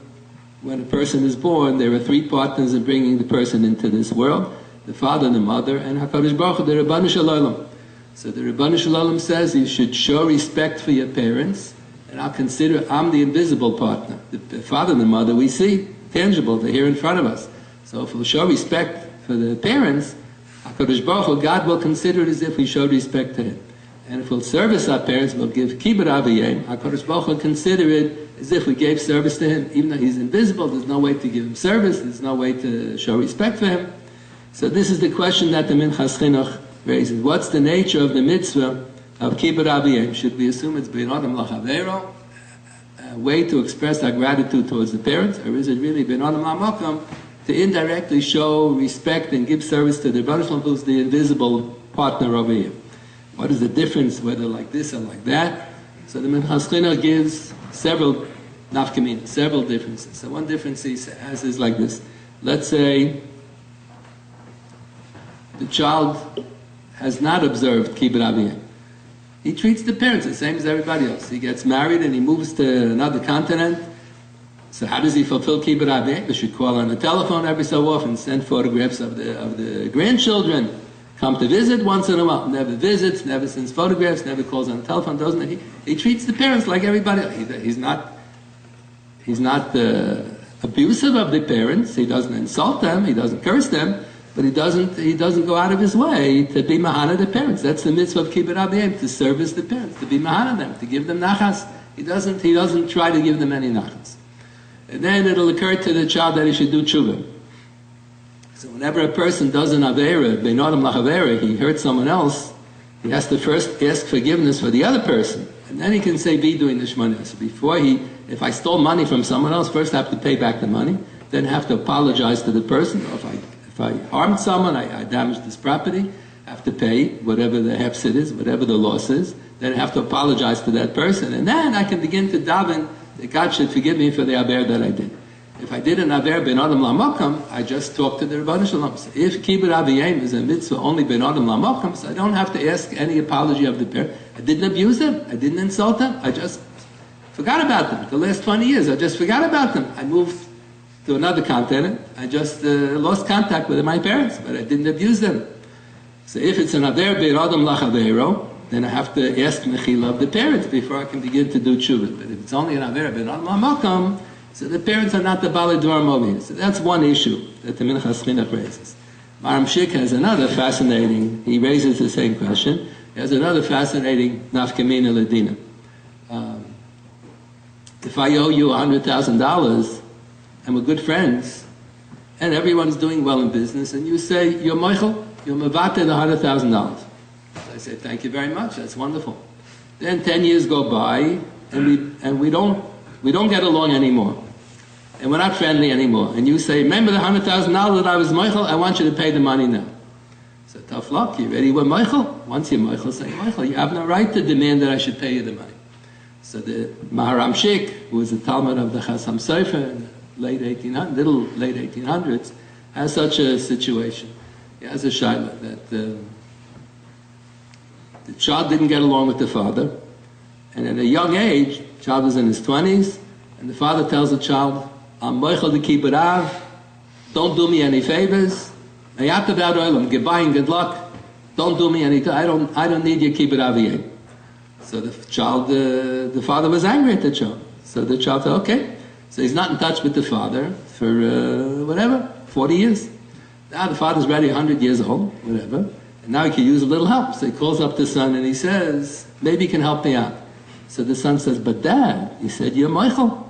When a person is born, there are three partners in bringing the person into this world: the father, the mother, and Hakadosh Baruch Hu, the Ribbon Shalom. So the Ribbon Shalom says you should show respect for your parents, and I'm the invisible partner. The father and the mother we see, tangible, they're here in front of us. So if we'll show respect for the parents, Hakadosh Baruch Hu, God will consider it as if we showed respect to Him. And if we'll service our parents, we'll give kibbud aviyim, HaKadosh Baruch Hu will consider it as if we gave service to Him. Even though He's invisible, there's no way to give Him service, there's no way to show respect for Him. So this is the question that the Minchas Chinuch raises. What's the nature of the mitzvah of kibbud aviyim? Should we assume it's ben adam la'chavero, a way to express our gratitude towards the parents, or is it really ben adam la'makom, to indirectly show respect and give service to the Rebbeinu Shalom, who's the invisible partner over here? What is the difference, whether like this or like that? So the Minchas Chinuch gives several nafkamina, several differences. So one difference he has is like this. Let's say the child has not observed kibbud aviyim. He treats the parents the same as everybody else. He gets married and he moves to another continent. So how does he fulfill kibbud aviyim? He should call on the telephone every so often, send photographs of the grandchildren, come to visit once in a while. Never visits, never sends photographs, never calls on the telephone, doesn't he? He treats the parents like everybody else. He's not abusive of the parents. He doesn't insult them. He doesn't curse them. But he doesn't go out of his way to be mahana the parents. That's the mitzvah of kibbud aviyim, to service the parents, to be mahana them, to give them nachas. He doesn't try to give them any nachas. And then it'll occur to the child that he should do tshuva. So whenever a person does an avera, bein adam lachavera, he hurts someone else, he has to first ask forgiveness for the other person, and then he can say be doing the shmona. So before if I stole money from someone else, first I have to pay back the money, then have to apologize to the person. Or if I harmed someone, I damaged this property, I have to pay whatever the hefsid is, whatever the loss is, then I have to apologize to that person, and then I can begin to daven that God should forgive me for the aver that I did. If I did an aver ben adam lamakam, I just talk to the Rebbeinu Shalom. So if kibbud aviyim is a mitzvah only ben adam lamakam, so I don't have to ask any apology of the parent. I didn't abuse them, I didn't insult them, I just forgot about them. The last 20 years, I just forgot about them. I moved to another continent. I just lost contact with my parents, but I didn't abuse them. So if it's an aver ben adam lachavero, then I have to ask mechila of the parents before I can begin to do tshuva. But if it's only an aver ben adam lamakam, so the parents are not the balei dvarim over here. So that's one issue that the Minchas Chinuch raises. Maram Shik has another fascinating, he raises the same question, he has another fascinating nafkamina ladina. If I owe you $100,000, and we're good friends, and everyone's doing well in business, and you say, you're Michael, you're Mavate the $100,000. So I say, thank you very much, that's wonderful. Then 10 years go by, and we don't get along anymore. And we're not friendly anymore. And you say, remember the $100,000 that I was Michael? I want you to pay the money now. So tough luck, you ready with Michael? Once you're Michael, say, Michael, you have no right to demand that I should pay you the money. So the Maharam Shik, who was a Talmud of the Chasam Sofer in the late 1800s, has such a situation. He has a shaila that the child didn't get along with the father, and at a young age, the child was in his 20s, and the father tells the child, I'm Moichel the kibbud av, don't do me any favors, goodbye and good luck, don't do me any, I don't need your kibbud aviyim. So the father was angry at the child. So the child said, okay. So he's not in touch with the father for 40 years. Now the father's already 100 years old, whatever, and now he can use a little help. So he calls up the son and he says, maybe you can help me out. So the son says, but Dad, he said, you're Michael.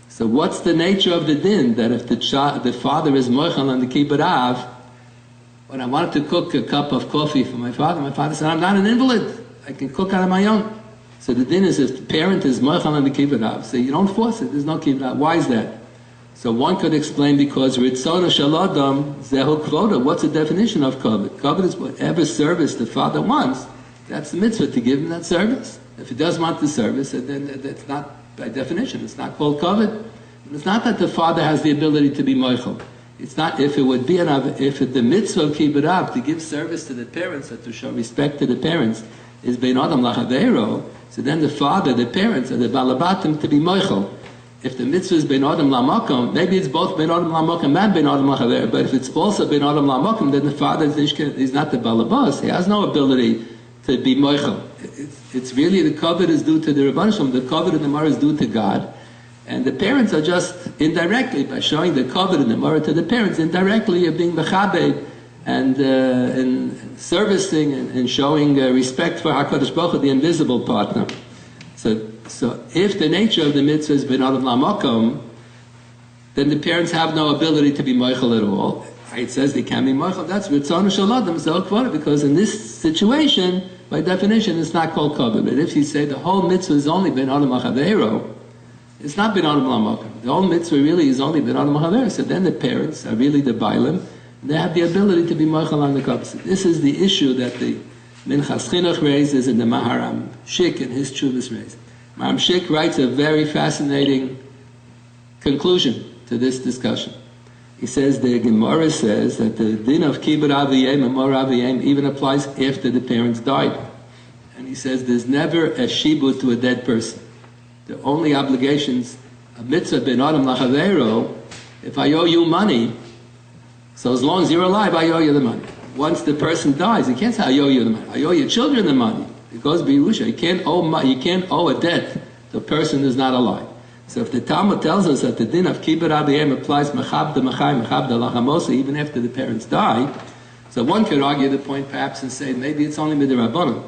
So what's the nature of the din that if the father is Michael on the kibbud av, when I wanted to cook a cup of coffee for my father said, I'm not an invalid, I can cook out of my own. So the din is if the parent is Michael on the kibbud av, so you don't force it, there's no kibbud av. Why is that? So one could explain because Ritzona Shel Adam Zehu Kvoda. What's the definition of kavod? Kavod is whatever service the father wants. That's the mitzvah, to give him that service. If he does want the service, then that's not, by definition, it's not called kavod. It's not that the father has the ability to be moichel. It's not, if it would be if the mitzvah of kibbud av, to give service to the parents, or to show respect to the parents, is bein adam lachavero, so then the father, the parents, are the balabatim to be moichel. If the mitzvah is bein adam lamakom, maybe it's both bein adam lamakom and bein adam lachavero, but if it's also bein adam lamakom, then the father is not the balabas. He has no ability to be moichel. It's really, the kavod is due to the Rebbeinu Shalom, the kavod in the Mara is due to God, and the parents are just indirectly, by showing the kavod in the Mara to the parents, indirectly are being mechabed and servicing and showing respect for HaKadosh Baruch Hu, the invisible partner. So if the nature of the mitzvah is ben adam lamakom, then the parents have no ability to be moichel at all. It says they can be moichel. That's Ritzona Shel Adam Zehu Kvoda, because in this situation, by definition, it's not called kavod. But if you say the whole mitzvah is only ben adam lachavero, it's not ben adam lamakom. The whole mitzvah really is only ben adam lachavero. So then the parents are really the bailim, and they have the ability to be moichel on the kavod. This is the issue that the Minchas Chinuch raises and the Maharam Shik and his Tshuvas raise. Maharam Shik writes a very fascinating conclusion to this discussion. He says the Gemara says that the din of kibbud aviyim and mor aviyim even applies after the parents died. And he says there's never a shibud to a dead person. The only obligations, a mitzvah ben adam lachavero, if I owe you money, so as long as you're alive, I owe you the money. once the person dies, you can't say, I owe you the money. I owe your children the money. It goes b'Yerusha. You can't owe a debt to a person who's not alive. So if the Talmud tells us that the din of kibbud aviyim applies mechabda mechai, mechabda lachamosa, even after the parents die, so one could argue the point perhaps and say maybe it's only midrabanan.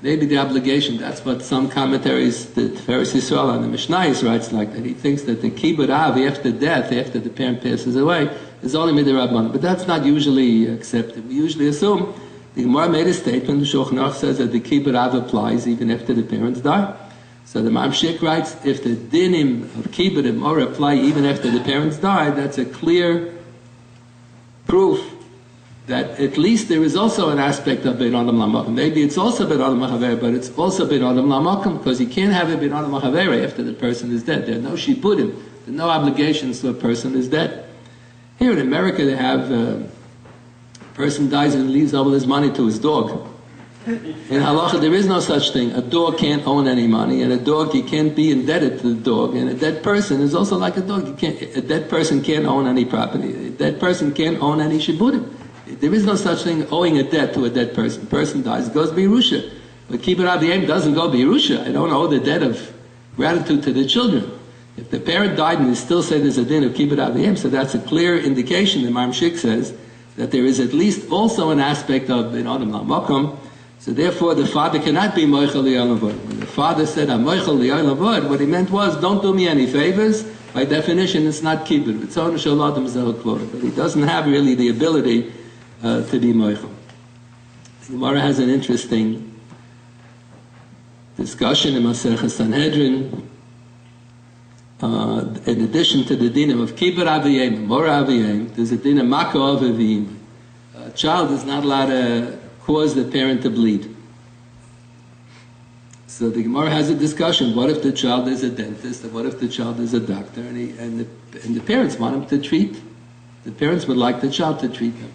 Maybe the obligation, that's what some commentaries, the Pharisee Yisrael on the Mishnayos writes like that. He thinks that the kibbud av, after death, after the parent passes away, is only midrabanan. But that's not usually accepted. We usually assume, the Gemara made a statement, the Shulchan Aruch says that the kibbud av applies even after the parents die. So the Mamshik writes, if the dinim of kibbud and mora apply even after the parents die, that's a clear proof that at least there is also an aspect of bin adam lamakom. Maybe it's also bin adam lachaver, but it's also bin adam lamakom, because you can't have a bin adam lachaver after the person is dead. There are no shibudim, there are no obligations to a person is dead. Here in America they have a person dies and leaves all his money to his dog. In halacha there is no such thing. A dog can't own any money, and a dog, you can't be indebted to the dog, and a dead person is also like a dog. A dead person can't own any property. A dead person can't own any shibudim. There is no such thing owing a debt to a dead person. Person dies, it goes b'Yerusha. But kibbud aviyim doesn't go b'Yerusha. I don't owe the debt of gratitude to the children. If the parent died and they still say there's a din of kibbud aviyim, so that's a clear indication, the Mamshik says, that there is at least also an aspect of bin adam lamakom. So therefore the father cannot be moichel li'olam vod. When the father said, I'm moichel li'olam vod, what he meant was, don't do me any favors. By definition, it's not kibbud. It's only shel adam zeh kvod. But he doesn't have really the ability to be moichel. The Gemara has an interesting discussion in Masechah Sanhedrin. In addition to the dinim of kibbud aviyim, mora aviyim, there's a din of mako aviyim. A child is not allowed to cause the parent to bleed. So the Gemara has a discussion. What if the child is a dentist? Or what if the child is a doctor? And the parents want him to treat. The parents would like the child to treat him.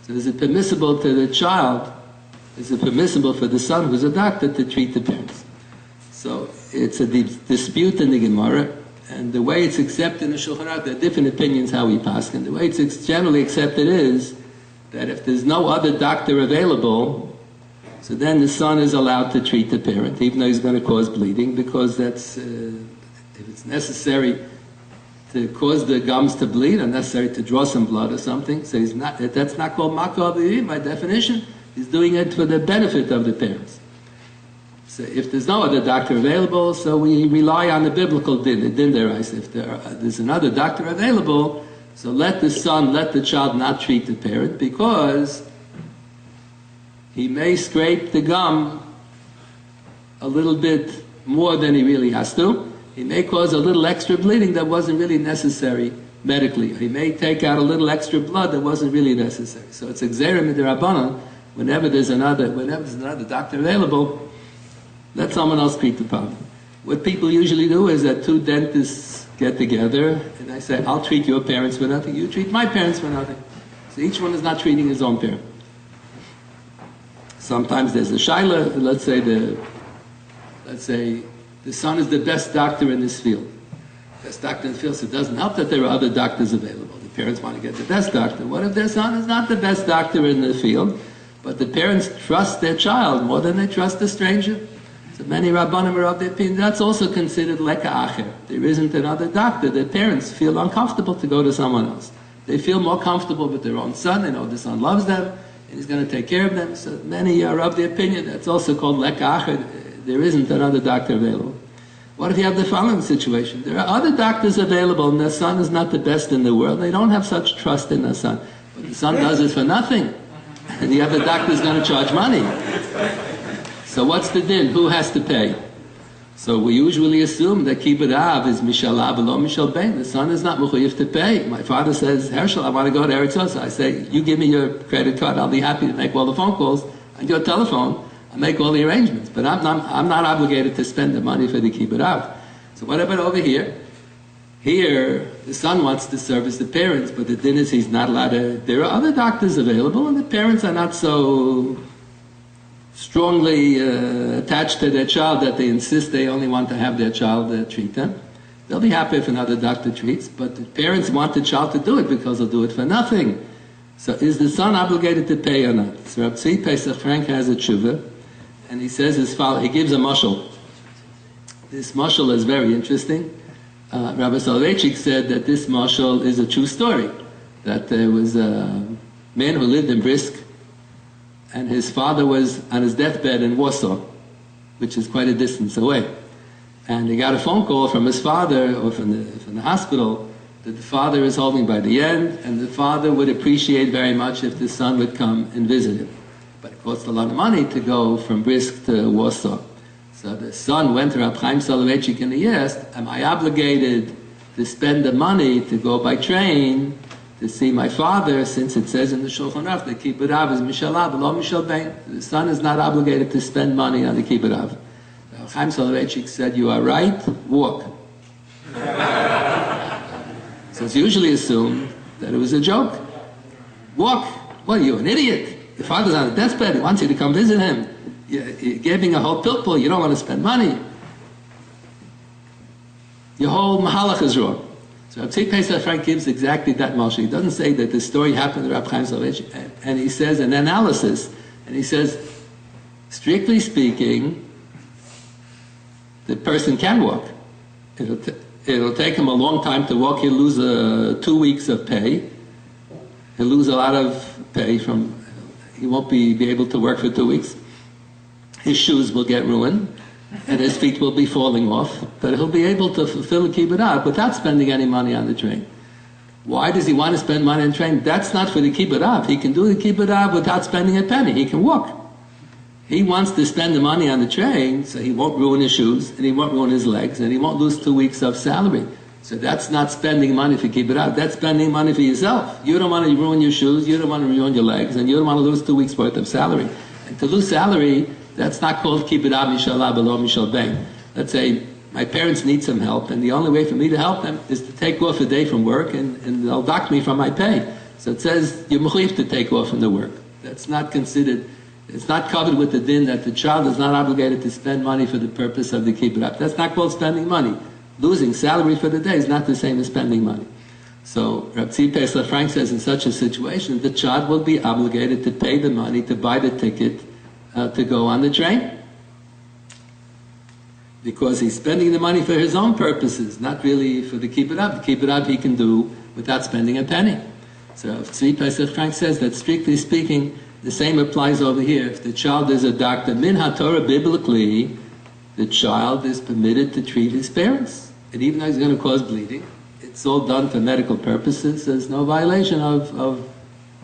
So is it permissible to the child, is it permissible for the son who's a doctor to treat the parents? So it's a dispute in the Gemara, and the way it's accepted in the Shulchan Aruch, there are different opinions how we pass it. The way it's generally accepted is that if there's no other doctor available, so then the son is allowed to treat the parent, even though he's going to cause bleeding, because that's, if it's necessary to cause the gums to bleed, or necessary to draw some blood or something, so that's not called mako aviyim by definition. He's doing it for the benefit of the parents. So if there's no other doctor available, so we rely on the biblical din, the din derais. If there's another doctor available, so let the son, let the child not treat the parent, because he may scrape the gum a little bit more than he really has to. He may cause a little extra bleeding that wasn't really necessary medically. He may take out a little extra blood that wasn't really necessary. So it's a gzeira midrabanan. Whenever there's another doctor available, let someone else treat the problem. What people usually do is that two dentists get together and I say, I'll treat your parents for nothing, you treat my parents for nothing. So each one is not treating his own parent. Sometimes there's a shaila, let's say the son is the best doctor in this field. Best doctor in the field, so it doesn't help that there are other doctors available. The parents want to get the best doctor. What if their son is not the best doctor in the field, but the parents trust their child more than they trust a stranger? So many Rabbanim are of the opinion that's also considered leka acher. There isn't another doctor. The parents feel uncomfortable to go to someone else. They feel more comfortable with their own son. They know the son loves them and he's going to take care of them. So many are of the opinion that's also called leka acher. There isn't another doctor available. What if you have the following situation? There are other doctors available and their son is not the best in the world. They don't have such trust in their son. But the son does it for nothing. And the other doctor is going to charge money. So what's the din? Who has to pay? So we usually assume that kibbud av is mishal av lo mishal bein. The son is not mechuyev to pay. My father says, Hershel, I want to go to Eretz Yisrael. I say, you give me your credit card, I'll be happy to make all the phone calls on your telephone. I make all the arrangements, but I'm not obligated to spend the money for the kibbud av. So what about over here? Here, the son wants to service the parents, but the din is he's not allowed to. There are other doctors available, and the parents are not so strongly attached to their child that they insist they only want to have their child treat them. They'll be happy if another doctor treats, but the parents want the child to do it because they'll do it for nothing. So is the son obligated to pay or not? So Rabbi Tzvi Pesach Frank has a tshuva, and he says as follows. He gives a mashal. This mashal is very interesting. Rabbi Soloveitchik said that this mashal is a true story. That there was a man who lived in Brisk, and his father was on his deathbed in Warsaw, which is quite a distance away. And he got a phone call from his father, or from the hospital, that the father is holding by the end, and the father would appreciate very much if the son would come and visit him. But it cost a lot of money to go from Brisk to Warsaw. So the son went to Rabbi Chaim Soloveitchik and he asked, am I obligated to spend the money to go by train to see my father, since it says in the Shulchan Aruch that Kibbutz Av is Mishal Av, lo Mishal Bein. The son is not obligated to spend money on the Kibbutz Av. Rabbi Chaim Soloveitchik said, you are right, walk. So it's usually assumed that it was a joke. Walk. What, are you an idiot? Your father's on a deathbed, he wants you to come visit him. You're giving a whole pilpul, you don't want to spend money. Your whole mahalach is wrong. So Rabbi Tzvi Pesach Frank gives exactly that mashal. He doesn't say that the story happened to Rabbi Chaim Soloveitchik, and he says an analysis, and he says, strictly speaking, the person can walk. It'll take him a long time to walk. He'll lose 2 weeks of pay. He'll lose a lot of pay he won't be able to work for 2 weeks. His shoes will get ruined, and his feet will be falling off, but he'll be able to fulfill the Kibbutz Av without spending any money on the train. Why does he want to spend money on the train? That's not for the Kibbutz Av. He can do the Kibbutz Av without spending a penny. He can walk. He wants to spend the money on the train so he won't ruin his shoes, and he won't ruin his legs, and he won't lose 2 weeks of salary. So that's not spending money for Kibbutz Av. That's spending money for yourself. You don't want to ruin your shoes, you don't want to ruin your legs, and you don't want to lose 2 weeks worth of salary. And to lose salary, that's not called Kibbutz Av Mishal Av Lo Mishal Bein. Let's say my parents need some help, and the only way for me to help them is to take off a day from work, and they'll dock me from my pay. So it says you're mechuyev to take off from the work. That's not considered. It's not covered with the din that the child is not obligated to spend money for the purpose of the Kibbutz Av. That's not called spending money. Losing salary for the day is not the same as spending money. So Rabbi Tzvi Pesach Frank says in such a situation, the child will be obligated to pay the money to buy the ticket to go on the train. Because he's spending the money for his own purposes, not really for the Kibbutz Av. The Kibbutz Av he can do without spending a penny. So Tzvi Pesach Frank says that strictly speaking, the same applies over here. If the child is a doctor, min haTorah biblically, the child is permitted to treat his parents. And even though he's going to cause bleeding, it's all done for medical purposes. There's no violation of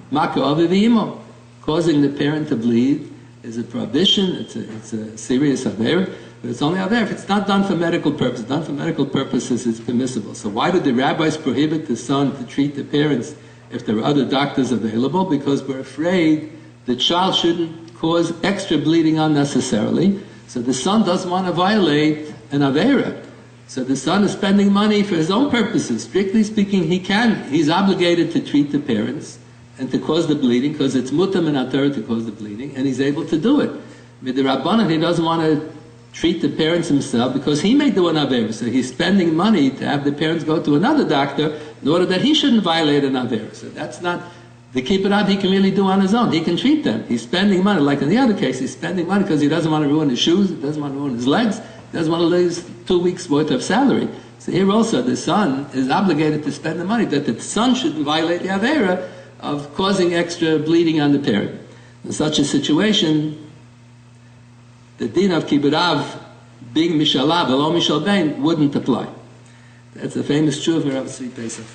Maka Avivimo. Causing the parent to bleed is a prohibition, it's a serious affair, but it's only affair if it's not done for medical purposes. Done for medical purposes, it's permissible. So why did the rabbis prohibit the son to treat the parents if there are other doctors available? Because we're afraid the child shouldn't cause extra bleeding unnecessarily. So the son doesn't want to violate an avera. So the son is spending money for his own purposes. Strictly speaking, he's obligated to treat the parents and to cause the bleeding, because it's mutam and atar to cause the bleeding, and he's able to do it. With the Rabbanan, he doesn't want to treat the parents himself because he may do an avera. So he's spending money to have the parents go to another doctor in order that he shouldn't violate an avera. So that's not the Kibbutz Av he can really do on his own. He can treat them. He's spending money. Like in the other case, he's spending money because he doesn't want to ruin his shoes, he doesn't want to ruin his legs, he doesn't want to lose 2 weeks worth of salary. So here also the son is obligated to spend the money, that the son shouldn't violate the avera of causing extra bleeding on the parent. In such a situation, the din of Kibbutz Av being Mishal Av, Lo Mishal Bein, wouldn't apply. That's a famous tshuva of Tzvi Pesach.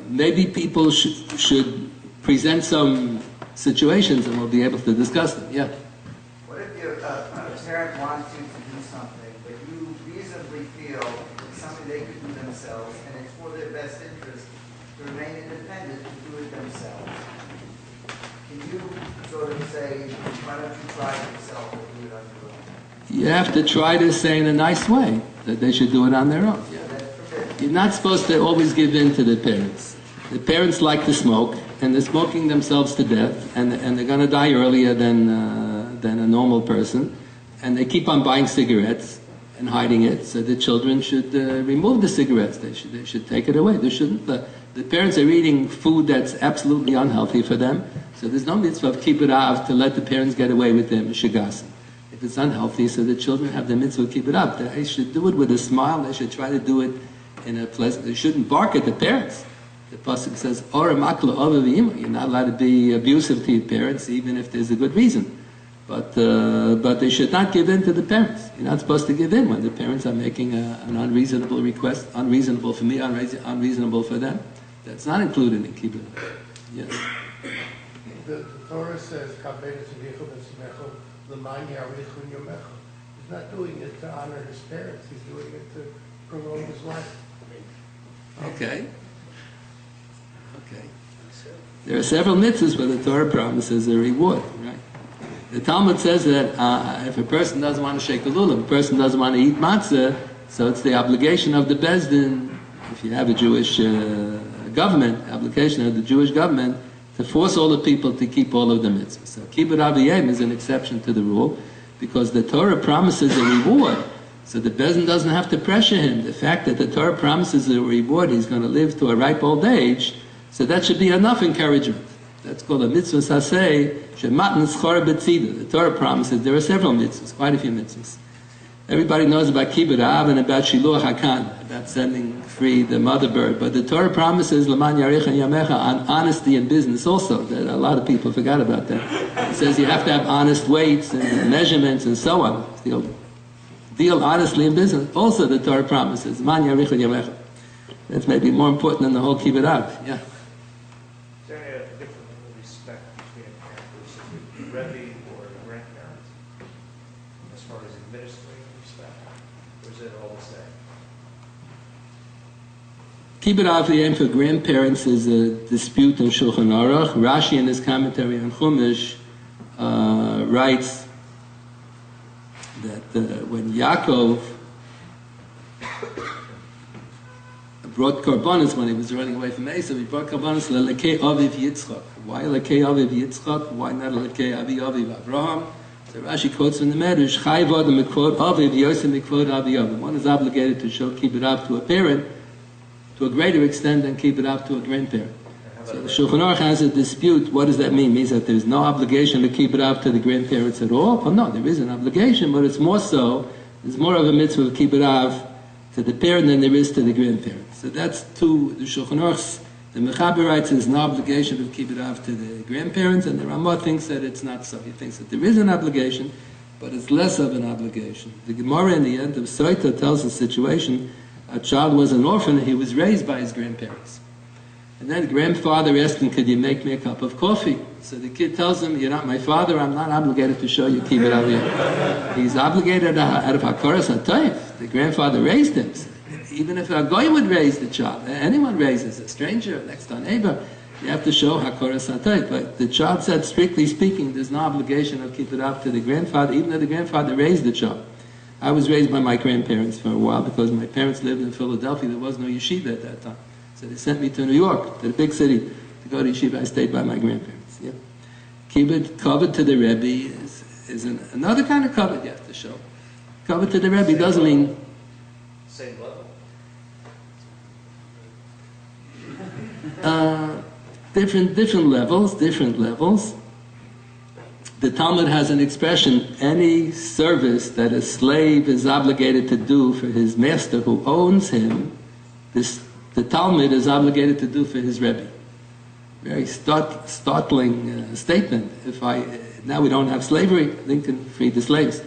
Maybe people should present some situations and we'll be able to discuss them. Yeah? What if a parent wants you to do something, but you reasonably feel it's something they could do themselves, and it's for their best interest to remain independent to do it themselves? Can you sort of say, why don't you try it yourself or do it on your own? You have to try to say in a nice way that they should do it on their own. Yeah. You're not supposed to always give in to the parents. The parents like to smoke, and they're smoking themselves to death, and they're going to die earlier than a normal person, and they keep on buying cigarettes, and hiding it, so the children should remove the cigarettes. They should take it away. They shouldn't. The parents are eating food that's absolutely unhealthy for them, so there's no mitzvah of kibbud av to let the parents get away with their mishigasim. If it's unhealthy, so the children have the mitzvah of kibbud av. They should do it with a smile. They should try to do it in a pleasant. They shouldn't bark at the parents. The pasuk says, "Ora makla ova v'ima." You're not allowed to be abusive to your parents, even if there's a good reason. But they should not give in to the parents. You're not supposed to give in when the parents are making an unreasonable request, unreasonable for me, unreasonable for them. That's not included in kibbud. Yes. The Torah says, "Kabed tzivich v'tzimecho l'man yarichun yomecho." He's not doing it to honor his parents. He's doing it to prolong his life. Okay. There are several mitzvahs where the Torah promises a reward, right? The Talmud says that if a person doesn't want to shake a lulav, a person doesn't want to eat matzah, so it's the obligation of the Beis Din, if you have a Jewish government, application of the Jewish government, to force all the people to keep all of the mitzvahs. So kibbud aviyim is an exception to the rule, because the Torah promises a reward, so the Beis Din doesn't have to pressure him. The fact that the Torah promises a reward, he's going to live to a ripe old age, so that should be enough encouragement. That's called a mitzvah saseh, shematan schor b'tzida. The Torah promises, there are several mitzvahs, quite a few mitzvahs. Everybody knows about kibbud av and about shiluach hakan, about sending free the mother bird. But the Torah promises l'man yarich and yamecha on honesty in business also. That a lot of people forgot about that. It says you have to have honest weights and measurements and so on. Deal honestly in business. Also the Torah promises l'man yarich and yamecha. That's maybe more important than the whole kibbud av. Yeah. Is there any different respect between a parent versus a Rebbe or a grandparent as far as administering respect? Or is it all the same? Kibbud av for grandparents is a dispute in Shulchan Aruch. Rashi in his commentary on Chumash writes that when Yaakov brought korbanos when he was running away from Esav, he brought korbanos lekei aviv Yitzchak. Why lekei aviv Yitzchak? Why not lekei aviv Avraham? So Rashi quotes from the Medrash, Chai v'adam mikvod aviv yosem mikvod aviv. One is obligated to show kibbud av to a parent to a greater extent than kibbud av to a grandparent. So the Shulchan Aruch has a dispute. What does that mean? It means that there's no obligation to kibbud av to the grandparents at all? Well, no, there is an obligation, but it's more so. There's more of a mitzvah of kibbud av to the parent than there is to the grandparent. So that's two, the Shulchan Aruch, the Mechaber writes there's no obligation of kibbud av to the grandparents, and the Ramah thinks that it's not so. He thinks that there is an obligation, but it's less of an obligation. The Gemara in the end of Soita tells the situation, a child was an orphan and he was raised by his grandparents. And then the grandfather asked him, could you make me a cup of coffee? So the kid tells him, you're not my father, I'm not obligated to show you kibbud av. He's obligated out of hakaras hatayv. The grandfather raised him. Even if a goy would raise the child, anyone raises a stranger, next door neighbor, you have to show hakaras hatayv. But the child said, strictly speaking, there's no obligation of kibbud av to the grandfather, even though the grandfather raised the child. I was raised by my grandparents for a while because my parents lived in Philadelphia. There was no yeshiva at that time. So they sent me to New York, to the big city, to go to yeshiva. I stayed by my grandparents. Yeah. Kavod to the Rebbe is another kind of kavod you have to show. Kavod to the Rebbe doesn't mean... Same level? Different levels. The Talmud has an expression, any service that a slave is obligated to do for his master who owns him, the Talmud is obligated to do for his Rebbe. Very startling statement. Now we don't have slavery, Lincoln freed the slaves.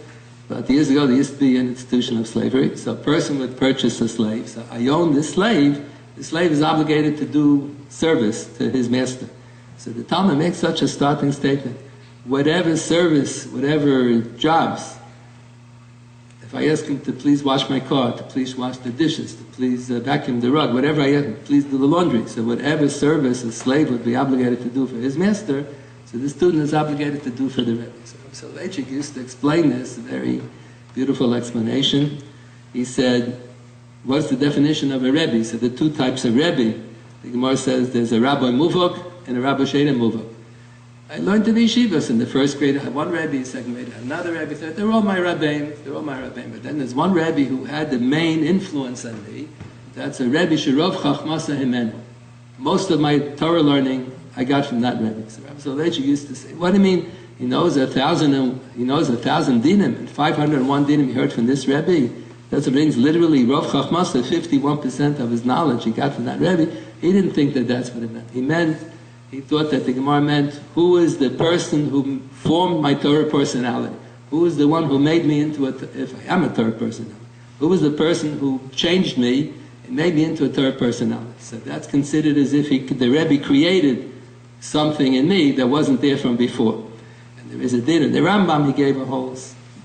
But years ago there used to be an institution of slavery, so a person would purchase a slave. So I own this slave, the slave is obligated to do service to his master. So the Talmud makes such a startling statement. Whatever service, whatever jobs, if I ask him to please wash my car, to please wash the dishes, to please vacuum the rug, whatever I ask him, please do the laundry. So whatever service a slave would be obligated to do for his master, so the student is obligated to do for the Rebbe. So Leitchik used to explain this, a very beautiful explanation. He said, what's the definition of a Rebbe? He said, the two types of Rebbe. The Gemara says there's a Rabbi Muvok and a Rabbi Sheda Muvok. I learned in the yeshivas. In the first grade, I had one Rebbe, second grade, I had another Rebbe, third. They're all my Rebbeim. They're all my Rebbeim. But then there's one Rebbe who had the main influence on me. That's a Rebbe Shirov Chachmasa Himenu. Most of my Torah learning I got from that Rebbe. So Rabbi Soloveitchik used to say, what do you mean? He knows 1,000 dinim and 501 dinim he heard from this Rebbe. That's what it means. Literally, Rav Chachmasa, 51% of his knowledge he got from that Rebbe. He didn't think that that's what it meant. He thought that the Gemara meant, who is the person who formed my Torah personality? Who is the one who made me into if I am a Torah personality? Who is the person who changed me and made me into a Torah personality? So that's considered as if the Rebbe created something in me that wasn't there from before. And there is a din. In the Rambam, he gave a whole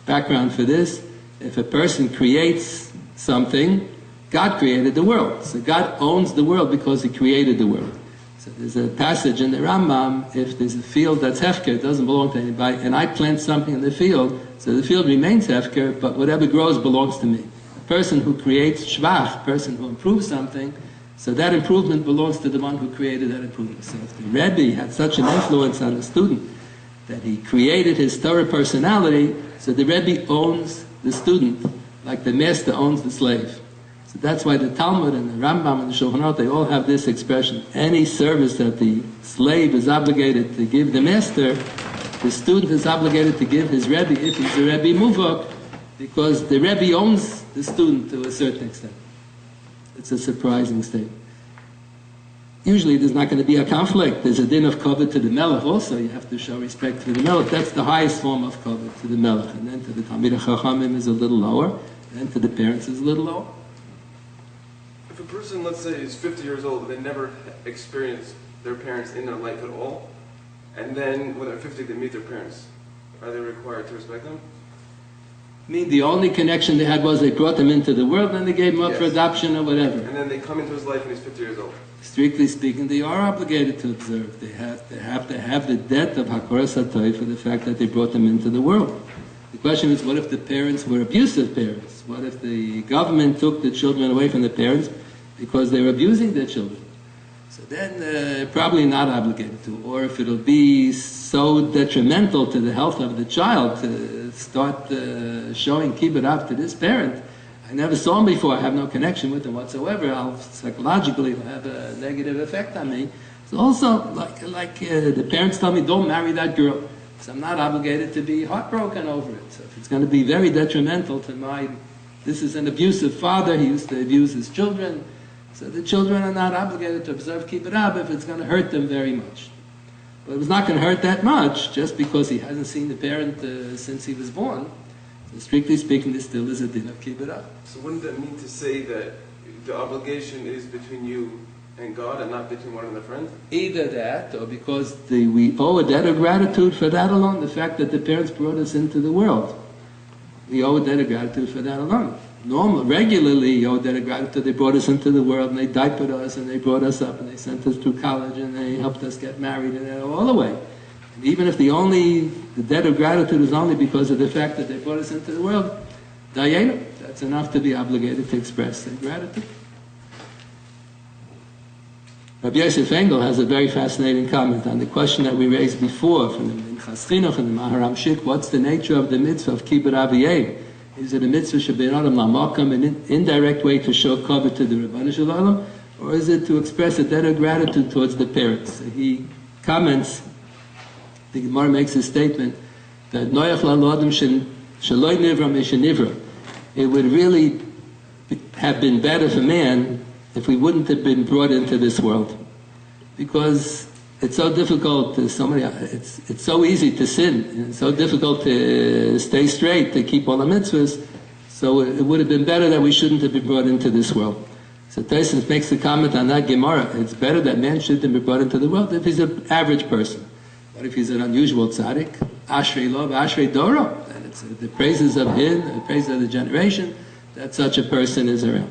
background for this. If a person creates something, God created the world. So God owns the world because he created the world. So there's a passage in the Rambam, if there's a field that's hefker, it doesn't belong to anybody, and I plant something in the field, so the field remains hefker, but whatever grows belongs to me. A person who creates shvach, a person who improves something, so that improvement belongs to the one who created that improvement. So if the Rebbe had such an influence on the student that he created his Torah personality, so the Rebbe owns the student, like the master owns the slave. So that's why the Talmud and the Rambam and the Shulchan Aruch, they all have this expression. Any service that the slave is obligated to give the master, the student is obligated to give his Rebbe, if he's a Rebbe Muvok, because the Rebbe owns the student to a certain extent. It's a surprising statement. Usually there's not going to be a conflict. There's a din of kavod to the melech also. You have to show respect to the melech. That's the highest form of kavod, to the melech. And then to the Talmidei Chachamim is a little lower. And then to the parents is a little lower. If a person, let's say, is 50 years old and they never experienced their parents in their life at all, and then when they're 50 they meet their parents, are they required to respect them? I mean, the only connection they had was they brought them into the world and they gave them up for adoption or whatever. And then they come into his life and he's 50 years old. Strictly speaking, they are obligated to observe. They have to have the debt of Hakoras HaToy for the fact that they brought them into the world. The question is, what if the parents were abusive parents? What if the government took the children away from the parents because they were abusing their children? So then probably not obligated to. Or if it'll be so detrimental to the health of the child to start showing kibbud av to this parent, I never saw him before, I have no connection with him whatsoever, psychologically it'll have a negative effect on me. So also, like the parents tell me, don't marry that girl. So I'm not obligated to be heartbroken over it. So if it's going to be very detrimental to this is an abusive father, he used to abuse his children, so the children are not obligated to observe kibbud av if it's going to hurt them very much. But it was not going to hurt that much just because he hasn't seen the parent since he was born. So strictly speaking, this still is a din of kibbud av. So wouldn't that mean to say that the obligation is between you and God and not between one of the friends? Either that, or because we owe a debt of gratitude for that alone, the fact that the parents brought us into the world. We owe a debt of gratitude for that alone. Regularly, you owe a debt of gratitude. They brought us into the world, and they diapered us, and they brought us up, and they sent us through college, and they helped us get married, and all the way. And even if the debt of gratitude is only because of the fact that they brought us into the world, dayenu, that's enough to be obligated to express their gratitude. Rabbi Yosef Engel has a very fascinating comment on the question that we raised before from the Minchas Chinuch and the Maharam Shik. What's the nature of the mitzvah of kibbud av v'yein? Is it a mitzvah shebein adam lamakam, an indirect way to show kavod to the Rebbeinu Shalom, or is it to express a debt of gratitude towards the parents? So he comments, the Gemara makes a statement that noyach la'adam shaloi nivra mishenivra. It would really have been better for man if we wouldn't have been brought into this world, because it's so difficult. It's so easy to sin, and it's so difficult to stay straight, to keep all the mitzvahs. So it would have been better that we shouldn't have been brought into this world. So Tosfos makes a comment on that Gemara. It's better that man shouldn't be brought into the world if he's an average person. What if he's an unusual tzaddik? Ashrei lo, ashrei doro. And it's the praises of him, the praises of the generation that such a person is around.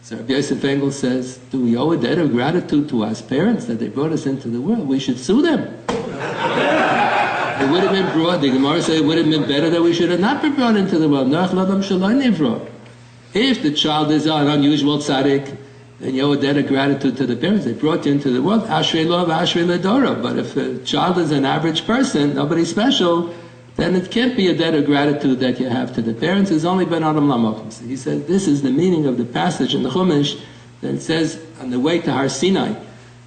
So Rabbi Yosef Engel says, do we owe a debt of gratitude to our parents that they brought us into the world? We should sue them. It would have been brought, the Gemara says it would have been better that we should have not been brought into the world. If the child is an unusual tzaddik, then you owe a debt of gratitude to the parents. They brought you into the world, Ashrei Lo v'Ashrei Ledora. But if a child is an average person, nobody special, then it can't be a debt of gratitude that you have to the parents. It's only Ben Adam Lamokim. So he says this is the meaning of the passage in the Chumash that it says on the way to Har Sinai,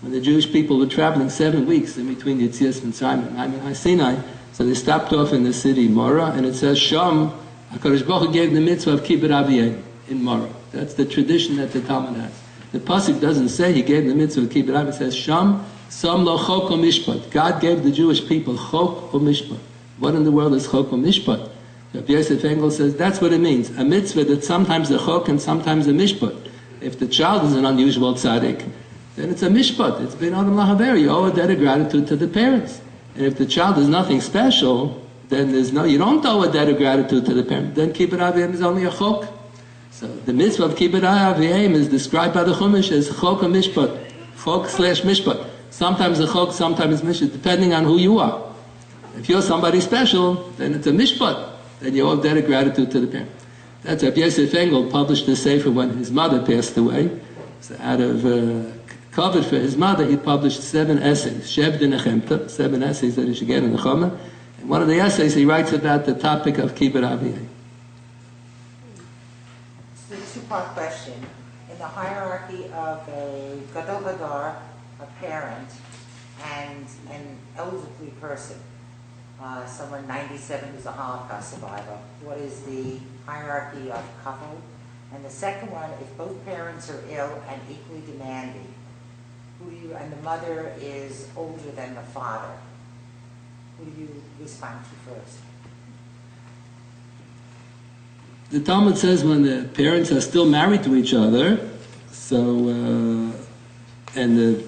when the Jewish people were traveling 7 weeks in between Yetzias Mitzrayim and Har Sinai, so they stopped off in the city Morah, and it says Sham, HaKadosh Baruch Hu gave the mitzvah of Kibbut Aviyeh in Morah. That's the tradition that the Talmud has. The pasuk doesn't say he gave the mitzvah of Kibbut Aviyeh. It says Sham, Sam lo chok o mishpat. God gave the Jewish people chok o mishpat. What in the world is chok o mishpat? Rabbi Yosef Engel says that's what it means. A mitzvah that sometimes a chok and sometimes a mishpat. If the child is an unusual tzaddik, then it's a mishpat. It's ben adam lahaver. You owe a debt of gratitude to the parents. And if the child is nothing special, then you don't owe a debt of gratitude to the parents. Then kibbut aviyim is only a chok. So the mitzvah of kibbut aviyim is described by the Chumash as chok or mishpat. Chok / mishpat. Sometimes a chok, sometimes mishpat, depending on who you are. If you're somebody special, then it's a mishpat. Then you owe a debt of gratitude to the parents. That's Rabbi Yosef Engel published the sefer when his mother passed away. So out of kavod for his mother, he published 7 essays, Shev de Nechemta, 7 essays that he should get in the Choma. And one of the essays he writes about the topic of Kibbut Aviyeh. It's a two-part question. In the hierarchy of a Gadol Hadar, a parent, and an elderly person, someone 97 who's a Holocaust survivor, what is the hierarchy of kavod? And the second one, if both parents are ill and equally demanding, and the mother is older than the father, who do you respond to first? The Talmud says when the parents are still married to each other, so and the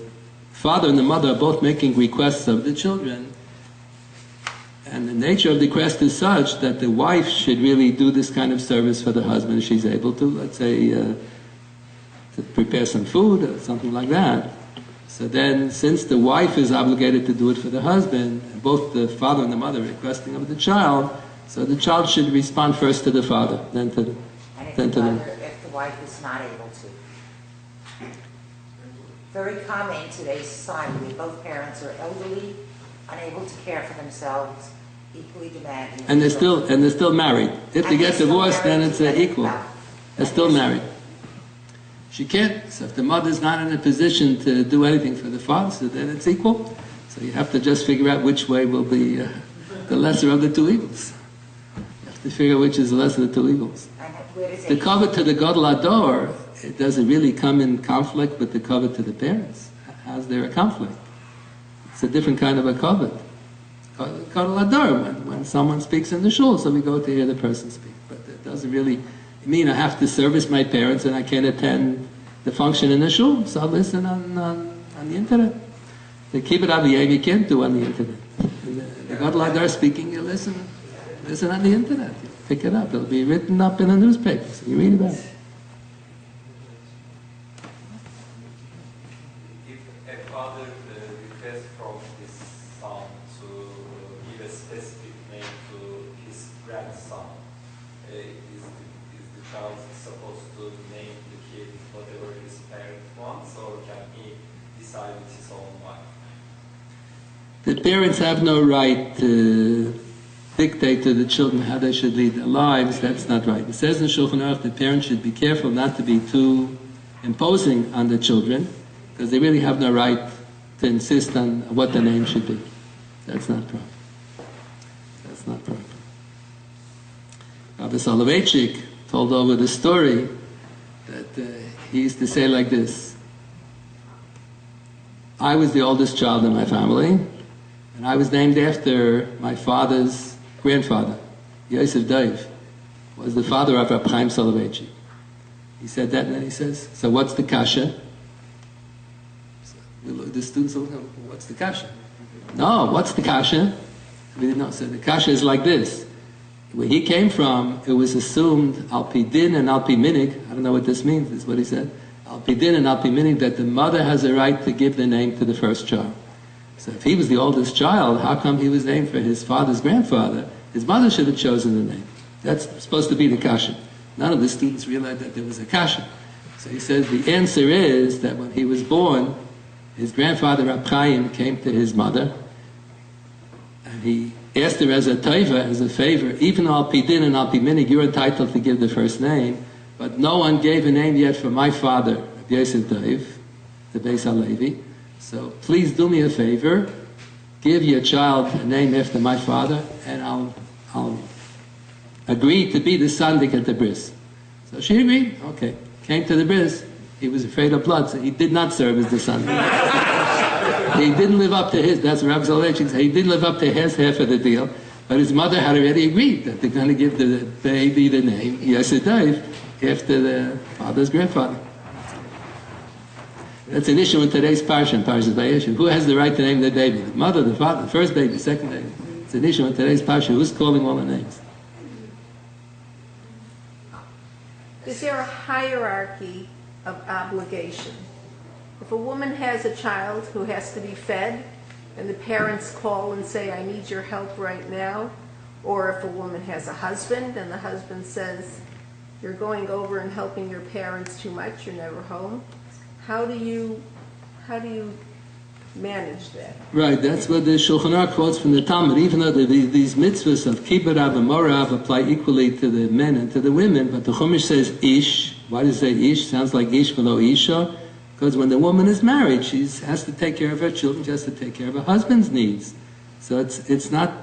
father and the mother are both making requests of the children, and the nature of the request is such that the wife should really do this kind of service for the husband if she's able to, let's say to prepare some food or something like that. So then, since the wife is obligated to do it for the husband, and both the father and the mother are requesting of the child, so the child should respond first to the father, then to the... And if the wife is not able to? Very common in today's society where both parents are elderly, unable to care for themselves, equally demanding. And they're still married. If they get divorced, then it's equal. They're still married. She can't. So if the mother's not in a position to do anything for the father, so then it's equal. So you have to just figure out which way will be the lesser of the two evils. You have to figure out which is the lesser of the two evils. The kavod to the Gadol Hador, it doesn't really come in conflict with the kavod to the parents. How's there a conflict? It's a different kind of a kavod. Gadol Hador, when someone speaks in the shul, so we go to hear the person speak. But it doesn't really mean I have to service my parents and I can't attend the function in the shul, so I'll listen on the internet. The Kibbut Aviyeh you can't do on the internet. The Gadol Hador speaking, you listen on the internet. You pick it up. It'll be written up in the newspaper, so you read about it. If a father requests from his son to give a specific name to his grandson, is the child supposed to name the kid whatever his parent wants, or can he decide with his own mind? The parents have no right to dictate to the children how they should lead their lives. That's not right. It says in Shulchan Aruch the parents should be careful not to be too imposing on the children, because they really have no right to insist on what the name should be. That's not proper. That's not proper. Rabbi Soloveitchik told over the story that he used to say like this: I was the oldest child in my family, and I was named after my father's grandfather. Yosef Dov was the father of Rabbi Chaim Soloveitchik. He said that, and then he says, so what's the kasha? So the students will go, what's the kasha? No, what's the kasha? We didn't know. So the kasha is like this. Where he came from, it was assumed al pi din and al pi minig. I don't know what this means. This is what he said. Al pi din and al pi minig, that the mother has a right to give the name to the first child. So if he was the oldest child, how come he was named for his father's grandfather? His mother should have chosen the name. That's supposed to be the kasha. None of the students realized that there was a kasha. So he says the answer is that when he was born, his grandfather Rab Chaim came to his mother, and he asked her as a taiva, as a favor, even al pi din and al pi minig, you're entitled to give the first name, but no one gave a name yet for my father, Rabbi Yosef Daiv, the Beis HaLevi. So please do me a favor, give your child a name after my father, and I'll agree to be the sandik at the bris. So she agreed. Okay, came to the bris. He was afraid of blood, so he did not serve as the sandik. He didn't live up to his. That's what Rabbi Zolechik said. He didn't live up to his half of the deal. But his mother had already agreed that they're going to give the baby the name Yosef Daiv after the father's grandfather. That's an issue in today's parsha, Parshas Vayeshev. Who has the right to name the baby? The mother, the father, the first baby, the second baby. It's an issue in today's parsha. Who's calling all the names? Is there a hierarchy of obligation? If a woman has a child who has to be fed, and the parents call and say, I need your help right now, or if a woman has a husband and the husband says, you're going over and helping your parents too much, you're never home, how do you manage that? Right, that's what the Shulchan Aruch quotes from the Talmud. Even though these mitzvahs of kibbud av and morav apply equally to the men and to the women, but the Chumash says ish. Why does it say ish? Sounds like ish below isha. Because when the woman is married, she has to take care of her children, she has to take care of her husband's needs. So it's not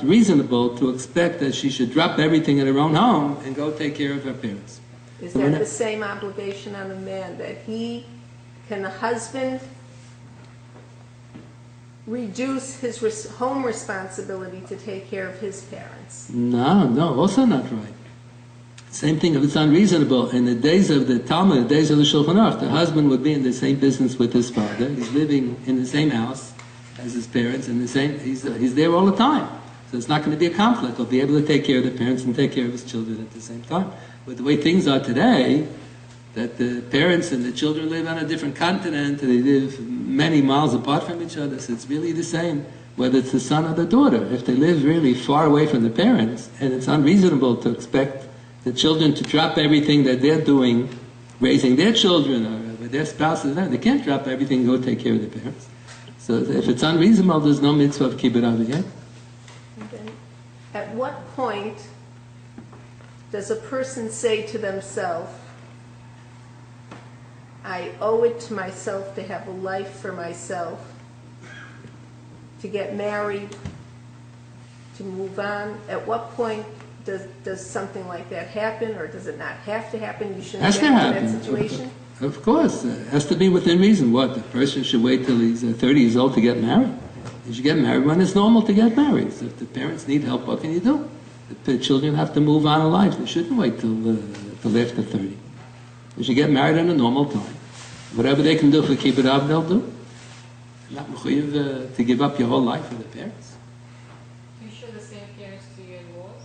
reasonable to expect that she should drop everything in her own home and go take care of her parents. Is that the same obligation on a man, that can a husband reduce his home responsibility to take care of his parents? No, also not right. Same thing if it's unreasonable. In the days of the Talmud, the days of the Shulchan Aruch, the husband would be in the same business with his father. He's living in the same house as his parents, and he's there all the time. So it's not going to be a conflict. He'll be able to take care of the parents and take care of his children at the same time. But the way things are today, that the parents and the children live on a different continent, they live many miles apart from each other, so it's really the same, whether it's the son or the daughter. If they live really far away from the parents, and it's unreasonable to expect the children to drop everything that they're doing, raising their children or with their spouses, they can't drop everything and go take care of their parents. So if it's unreasonable, there's no mitzvah of kibbud av. Okay. At what point does a person say to themselves, I owe it to myself to have a life for myself, to get married, to move on? At what point does something like that happen, or does it not have to happen? You shouldn't get into that situation? Of course. It has to be within reason. What? The person should wait till he's 30 years old to get married? You should get married when it's normal to get married. So if the parents need help, what can you do? The children have to move on in life. They shouldn't wait till after 30. They should get married at a normal time. Whatever they can do for kibbud av, they'll do. Not mechuyev to give up your whole life for the parents. You show the same appearance to your in-laws?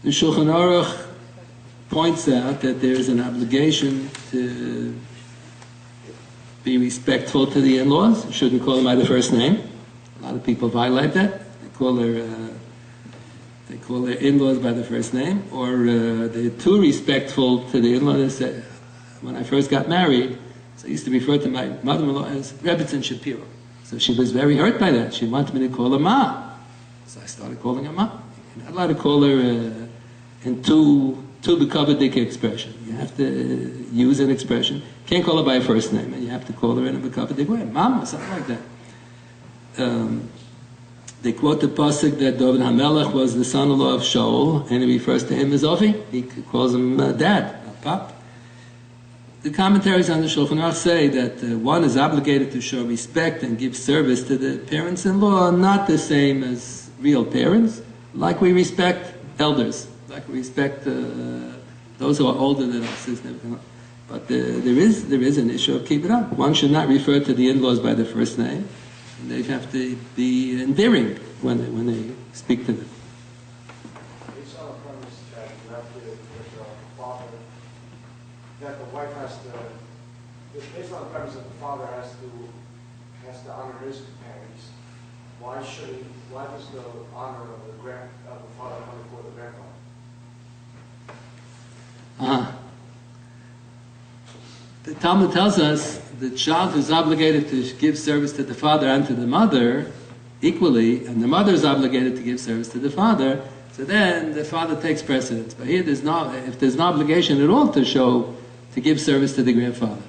The Shulchan Aruch points out that there is an obligation to be respectful to the in-laws. You shouldn't call them by the first name. A lot of people violate that. They call their in-laws by the first name, or they're too respectful to the in-laws. When I first got married, so I used to refer to my mother-in-law as Rebbetzin Shapiro. So she was very hurt by that. She wanted me to call her Ma. So I started calling her Ma. You're not allowed to call her in too bekavadik expression. You have to use an expression. You can't call her by her first name, and you have to call her in a bekavadik way. Mama, something like that. They quote the pasuk that David HaMelech was the son-in-law of Shaul, and he refers to him as Avi. He calls him dad, not pop. The commentaries on the Shulchan Aruch say that one is obligated to show respect and give service to the parents-in-law, not the same as real parents, like we respect elders, like we respect those who are older than us. But there is an issue of kibbud av. One should not refer to the in-laws by their first name. And they have to be endearing when they speak to them. It's on the premise that you have to, with the father, that the wife has to, it's based on the premise that the father has to honor his parents. Why does the honor of the father come before the grandfather? the Talmud tells us the child who's obligated to give service to the father and to the mother equally, and the mother is obligated to give service to the father, so then the father takes precedence. But here if there's no obligation at all to give service to the grandfather,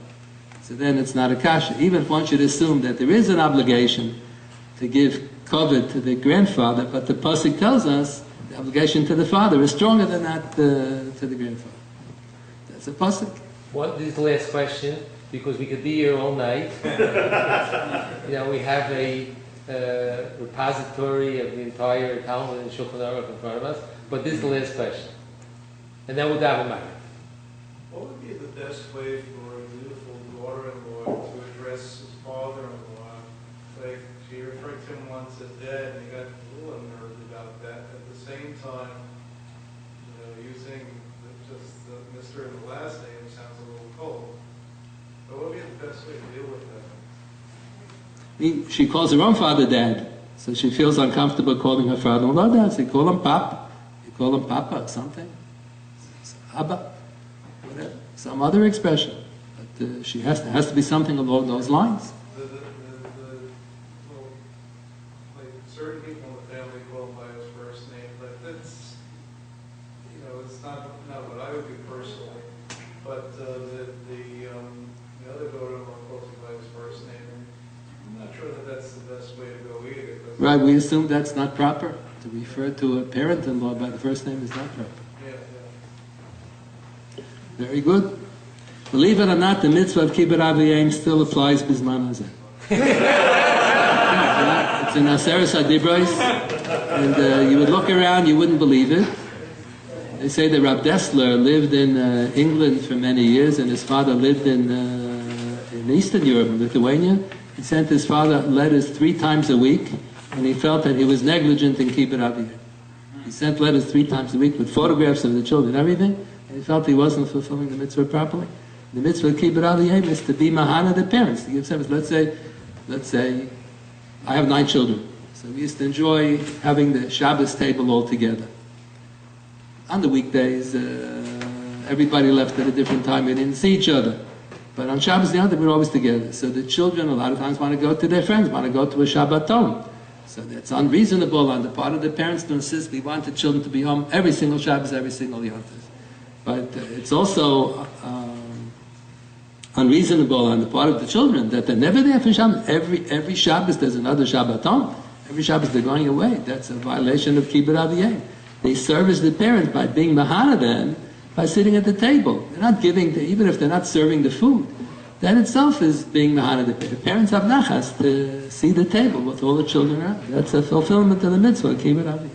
so then it's not a kasha. Even if one should assume that there is an obligation to give kavod to the grandfather, but the pasuk tells us the obligation to the father is stronger than that to the grandfather. That's a pasuk. This is the last question, because we could be here all night. We have a repository of the entire Talmud and Shulchan Aruch in front of us, but this is the last question. And then we'll dive in. What would be the best way for a beautiful daughter-in-law to address his father-in-law? Like, she referred to him once as dad, and he got a little unnerved about that. At the same time, using just the Mr. and the last name sounds a little cold. But what would be the best way to deal with that? She calls her own father dad, so she feels uncomfortable calling her father-in-law dad. So you call him pap, you call him papa or something, abba, whatever, some other expression. But she has to be something along those lines. Like certain people in the family call him by his first name, but that's, it's not what I would do personally. But the other daughter-in-law calls him by his first name. I'm not sure that that's the best way to go either. Right, we assume that's not proper. To refer to a parent-in-law by the first name is not proper. Yeah. Very good. Believe it or not, the mitzvah of kibbut aviyim still applies bisman hazeh. It's in Aseres HaDibros, and you would look around, you wouldn't believe it. They say that Rab Dessler lived in England for many years, and his father lived in Eastern Europe, in Lithuania. He sent his father letters 3 times a week, and he felt that he was negligent in kibbut aviyim. He sent letters 3 times a week with photographs of the children and everything, and he felt he wasn't fulfilling the mitzvah properly. The mitzvah of kibbut aviyim is to be mahana the parents, to give service. Let's say I have 9 children, so we used to enjoy having the Shabbos table all together. On the weekdays, everybody left at a different time, we didn't see each other. But on Shabbos, we were always together. So the children a lot of times want to go to their friends, want to go to a Shabbaton. So it's unreasonable on the part of the parents to insist we want the children to be home every single Shabbos, every single Yom Tov. But it's also unreasonable on the part of the children that they're never there for Shabbos. Every Shabbos there's another Shabbaton. Every Shabbos they're going away. That's a violation of kibbut aviyim. They service the parents by being mahana then, by sitting at the table. They're not giving, even if they're not serving the food. That itself is being mahana the parents. The parents have nachas to see the table with all the children around. That's a fulfillment of the mitzvah, kibbut aviyim.